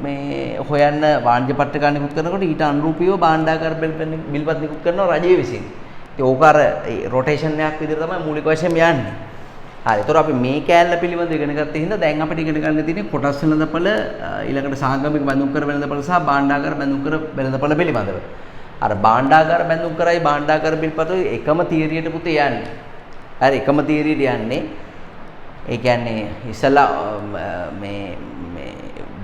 මේ හොයන්න වාණිජ පත්‍රිකා නිකුත් කරනකොට ඊට අනුරූපීව භාණ්ඩාගාර බිල්පත් නිකුත් කරනවා රජයේ විසින්. ඉතින් ඕක අර රොටේෂන් එකක් විදිහට තමයි මූලික වශයෙන් යන්නේ. හරි. ඒතර අපි මේ කෑල්ල පිළිබඳව ඉගෙන ගත්ත හින්දා දැන් අපිට ඉගෙන ගන්න තියෙන්නේ කොටස් වෙළඳපොළ ඊළඟට සාංගමික බැඳුම් කර වෙළඳපොළ සහ භාණ්ඩාගාර බැඳුම් කර වෙළඳපොළ පිළිබඳව. අර භාණ්ඩාගාර බැඳුම් කරයි භාණ්ඩාගාර බිල්පතයි එකම තියරියට පුතේ යන්නේ. හරි එකම තීරියට යන්නේ. ඒ කියන්නේ ඉස්සලා මේ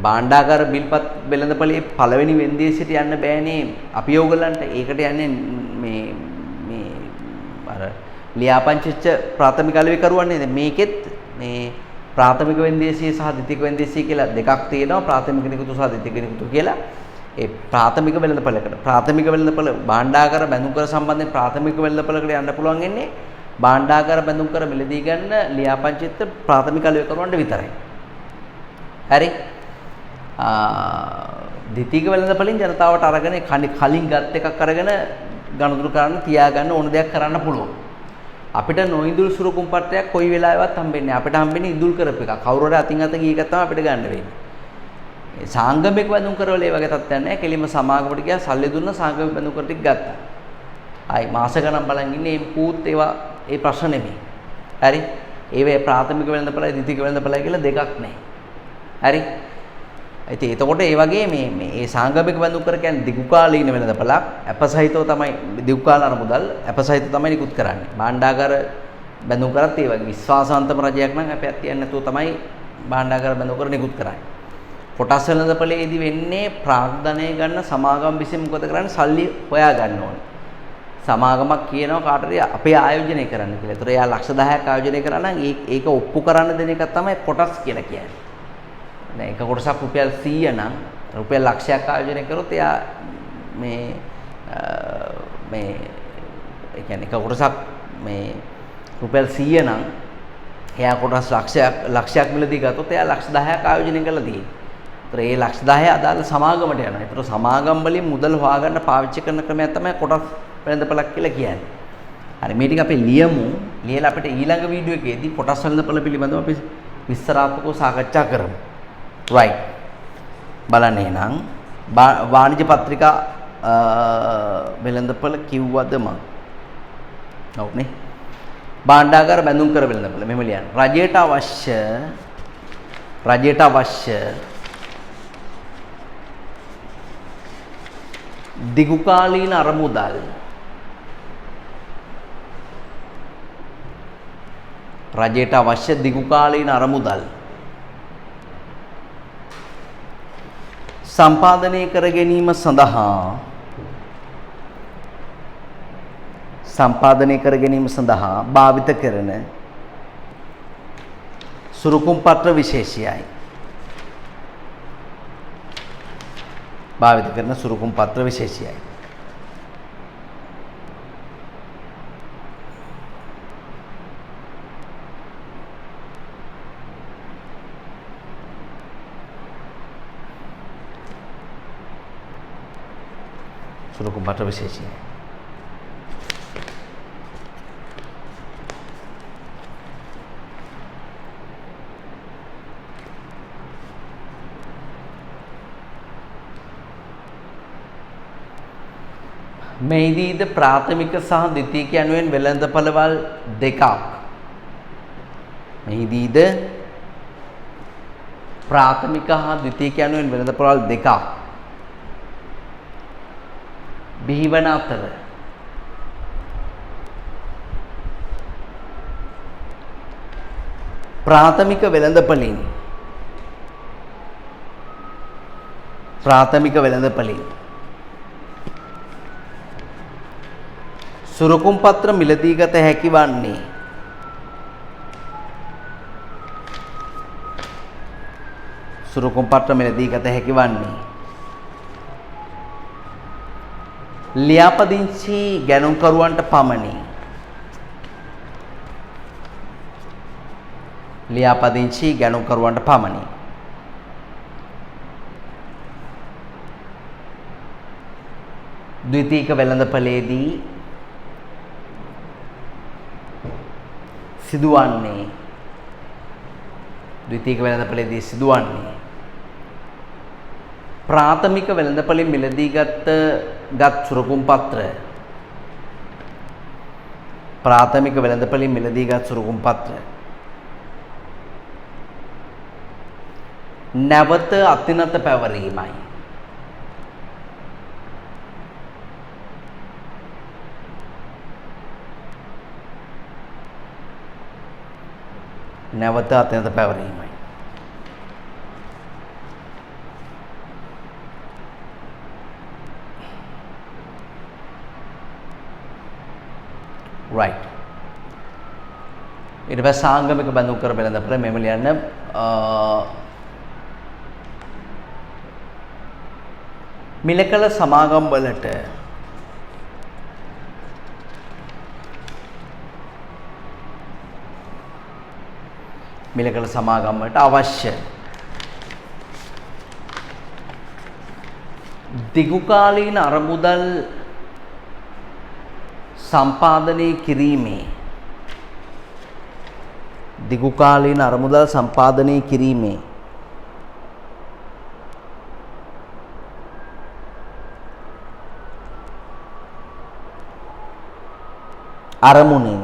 භාණ්ඩාගාර බිල්පත් වෙළඳපොලේ පළවෙනි වෙන්දේසියට යන්න බෑනේ අපි ඕගලන්ට. ඒකට යන්නේ මේ අර ලියාපදිංචිච්ච ප්‍රාථමික අලෙවිකරුවන් නේද. මේකෙත් මේ ප්‍රාථමික වෙන්දේසිය සහ ද්විතීයික වෙන්දේසිය කියලා දෙකක් තියෙනවා. ප්‍රාථමික නිකුතු සහ ද්විතීයික නිකුතු කියලා. ඒ ප්‍රාථමික වෙළඳපොලකට ප්‍රාථමික වෙළඳපොල භාණ්ඩාගාර බැඳුම් කර සම්බන්ධයෙන් ප්‍රාථමික වෙළඳපොලකට යන්න පුළුවන් වෙන්නේ භාණ්ඩාගාර බැඳුම් කර මිලදී ගන්න ලියාපදිංචිච්ච ප්‍රාථමික අලෙවිකරුවන්ට විතරයි. හරි. ද්විතීයික වෙළඳපොලින් ජනතාවට අරගෙන කලින් ගත් එකක් අරගෙන ගනුදෙනු කරන්න තියාගන්න ඕන දෙයක් කරන්න පුළුවන්. අපිට නොඉඳුල් සුරුකුම් පත්‍රයක් කොයි වෙලාවෙවත් හම්බෙන්නේ නැහැ. අපිට හම්බෙන්නේ ඉඳුල් කරපු එක. කවුරු හරි අතින් අත ගිය එක තමයි අපිට ගන්න වෙන්නේ. ඒ සාංගමික බැඳුම් කරවල ඒ වගේ තත්ත්වයක් නැහැ. කෙලින්ම සමාගමට ගියා සල්ලි දුන්නා සාංගමික බැඳුම් කර ටික ගත්තා. ආයි මාස ගණන් බලන් ඉන්නේ මේ පූත් ඒවා ඒ ප්‍රශ්න නෙමෙයි. හරි. ඒවේ ප්‍රාථමික වෙළඳපොලයි ද්විතීයික වෙළඳපොලයි කියලා දෙකක් නැහැ. හරි. ඉතින් එතකොට ඒ වගේ මේ සාංගමික බැඳුම් කර කියන්නේ දිගුකාලීන වෙළඳපොලක්. අපසහිතව තමයි දිගුකාල අරමුදල් අපසහිත තමයි නිකුත් කරන්නේ. භාණ්ඩාගාර බැඳුම් කරත් ඒ වගේ විශ්වාසවන්තම රජයක් නම් අපිත් තියන්නේ නැතුව තමයි භාණ්ඩාගාර බැඳුම් කර නිකුත් කරන්නේ. කොටස් වෙළඳපොලේදී වෙන්නේ ප්‍රාග්ධනය ගන්න සමාගම් විසින් මොකද කරන්නේ සල්ලි හොයා ගන්න ඕනේ. සමාගමක් කියනවා කාටද අපේ ආයෝජනය කරන්න කියලා. ඒතර එයා ලක්ෂ 10ක් ආයෝජනය කරා නම් ඒක ඔප්පු කරන්න දෙන එක තමයි කොටස් කියලා කියන්නේ. දැන් එක කොටසක් රුපියල් 100 නම් රුපියල් ලක්ෂයක් ආයෝජනය කරොත් එයා මේ ඒ කියන්නේ එක කොටසක් මේ රුපියල් 100 නම් එයා කොටස් ලක්ෂයක් මිලදී ගත්තොත් එයා ලක්ෂ 10ක් ආයෝජනය කරලා තියෙනවා. ඒතර ඒ ලක්ෂ 10 අදාළ සමාගමට යනවා. ඒතර සමාගම් වලින් මුදල් හොයාගන්න පාවිච්චි කරන ක්‍රමයක් තමයි කොටස් වෙළඳපොලක් කියලා කියන්නේ. හරි මේ ටික අපි ලියමු. ලියලා අපිට ඊළඟ වීඩියෝ එකේදී කොටස් වෙළඳපොල පිළිබඳව අපි විස්තරාත්මකව සාකච්ඡා කරමු. right බලන්න එහෙනම් වාණිජ්‍ය පත්‍රිකා වෙළඳපොල කිව්වද මම? ඔව් නේ. භාණ්ඩාගාර බැඳුම් කර වෙළඳපොල මෙහෙම ලියන්න. රජයට අවශ්‍ය දිගුකාලීන අරමුදල් රජයට අවශ්‍ය දිගුකාලීන අරමුදල් සම්පාදනය කර ගැනීම සඳහා භාවිත කරන සුරුකුම් පත්‍ර විශේෂයයි. භාවිත කරන සුරුකුම් පත්‍ර විශේෂයයි. සුරුකුම් පත්‍ර විශේෂයයි. මෙහිදීද ප්‍රාථමික සහ ද්විතීයික යනුවෙන් වෙළඳපළවල් දෙකක්. මෙහිදීද ප්‍රාථමික හා ද්විතීයික යනුවෙන් වෙළඳපළවල් දෙකක් බිහිවන අතර ප්‍රාථමික වෙළඳපළින් සුරුකුම් පත්‍ර මිලදී ගත හැකි වන්නේ ලියාපදිංචි ගැනුම්කරුවන්ට පමණි. ද්විතීයික වෙළඳපළේදී සිදුවන්නේ ප්‍රාථමික වෙළඳපොලින් මිලදී ගත් සුරුකුම් පත්‍ර නැවත අතිනත පැවරීමයි. නැවත අතනත පැවරීමයි. right. ඊට පස්සේ ආංගමික බඳුන් කර වෙළඳපොළ මෙම ලියන්න මිලකල සමාගම් වලට මිලකල සමාගම් වලට අවශ්‍ය දිගුකාලීන අරමුදල් සම්පාදනය කිරීමේ දිගුකාලීන අරමුදල් සම්පාදනය කිරීමේ අරමුණෙන්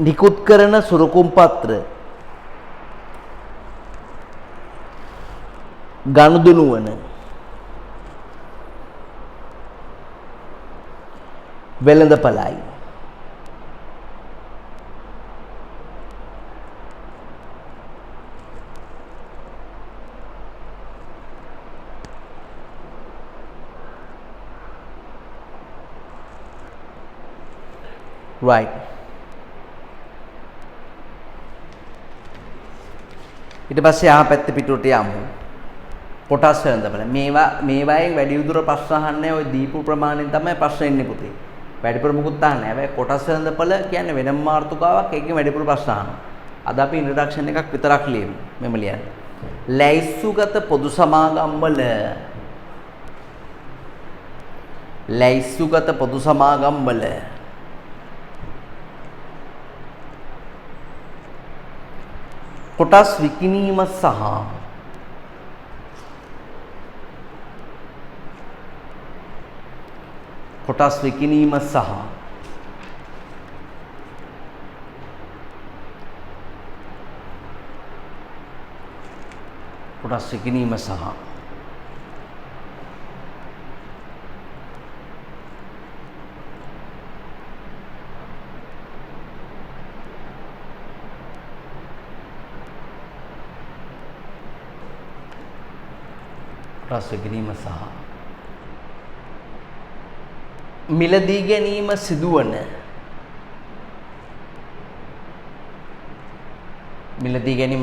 නිකුත් කරන සුරුකුම් පත්‍ර ගනුදෙනු වන වෙළඳපළයි. right. ඊට පස්සේ ආ පැත්තේ පිටුවට යමු. කොටස් වෙළඳපළ. මේවායෙන් වැඩි විදුර ප්‍රශ්න අහන්නේ ওই දීපු ප්‍රමාණයෙන් තමයි ප්‍රශ්න එන්නේ පුතේ. වැඩිපුර මුකුත් අහන්නේ. හැබැයි කොටස් වෙළඳපළ කියන්නේ වෙනම මාතෘකාවක්. ඒකෙන් වැඩිපුර ප්‍රශ්න අහනවා. අද අපි ඉන්ට්‍රොඩක්ෂන් එකක් විතරක් ලියමු. මෙම ලියන්න. ලැයිස්තුගත පොදු සමාගම් වල ලැයිස්තුගත පොදු සමාගම් වල කොටස් විකිණීම සහ කොටස් විකිණීම සහ කොටස් විකිණීම සහ කොටස් විකිණීම සහ මිලදී ගැනීම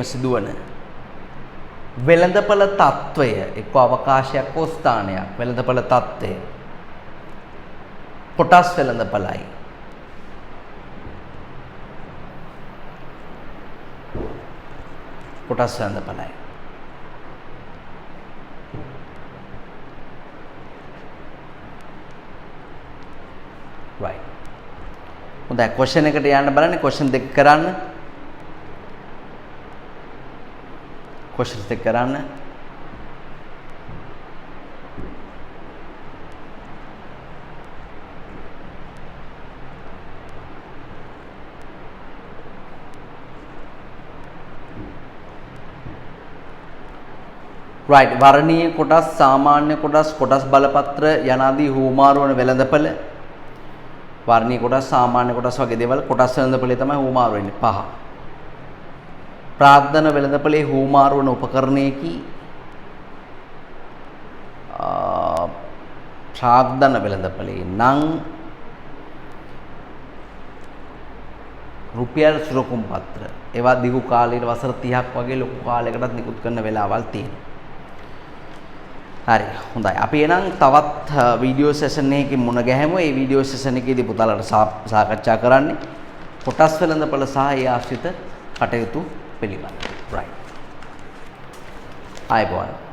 සිදුවන වෙළඳපළ තත්වය එක්ක අවකාශයක් හෝ ස්ථානයක් වෙළඳපළ තත්වය කොටස් වෙළඳපළයි. කොටස් වෙළඳපළයි. right. හොඳයි question එකට යන්න බලන්න question දෙක කරන්න. question දෙක කරන්න. right. වර්ණීය කොටස්, සාමාන්‍ය කොටස්, කොටස් බලපත්‍ර යනාදී හුවමාරු වන වෙළඳපළ වර්ණීය කොටස්, සාමාන්‍ය කොටස් වගේ දේවල් කොටස් වෙළඳපළේ තමයි හුවමාරු වෙන්නේ. 5. ප්‍රාග්ධන වෙළඳපළේ හුවමාරු වන උපකරණයකි ප්‍රාග්ධන වෙළඳපළේ නම් රුපියල් සුරුකුම් පත්‍ර ඒවා දිගු කාලයකට වසර 30ක් වගේ ලොකු කාලයකටත් නිකුත් කරන වෙලාවල් තියෙනවා. හරි හොඳයි. අපි එහෙනම් තවත් වීඩියෝ සෙෂන් එකකින් මුණ ගැහෙමු. මේ වීඩියෝ සෙෂන් එකේදී පුතාලට සාකච්ඡා කරන්නේ කොටස් වෙළඳපළ සහ ඒ ආශ්‍රිත කටයුතු පිළිබඳව. right. ආයුබෝවන්.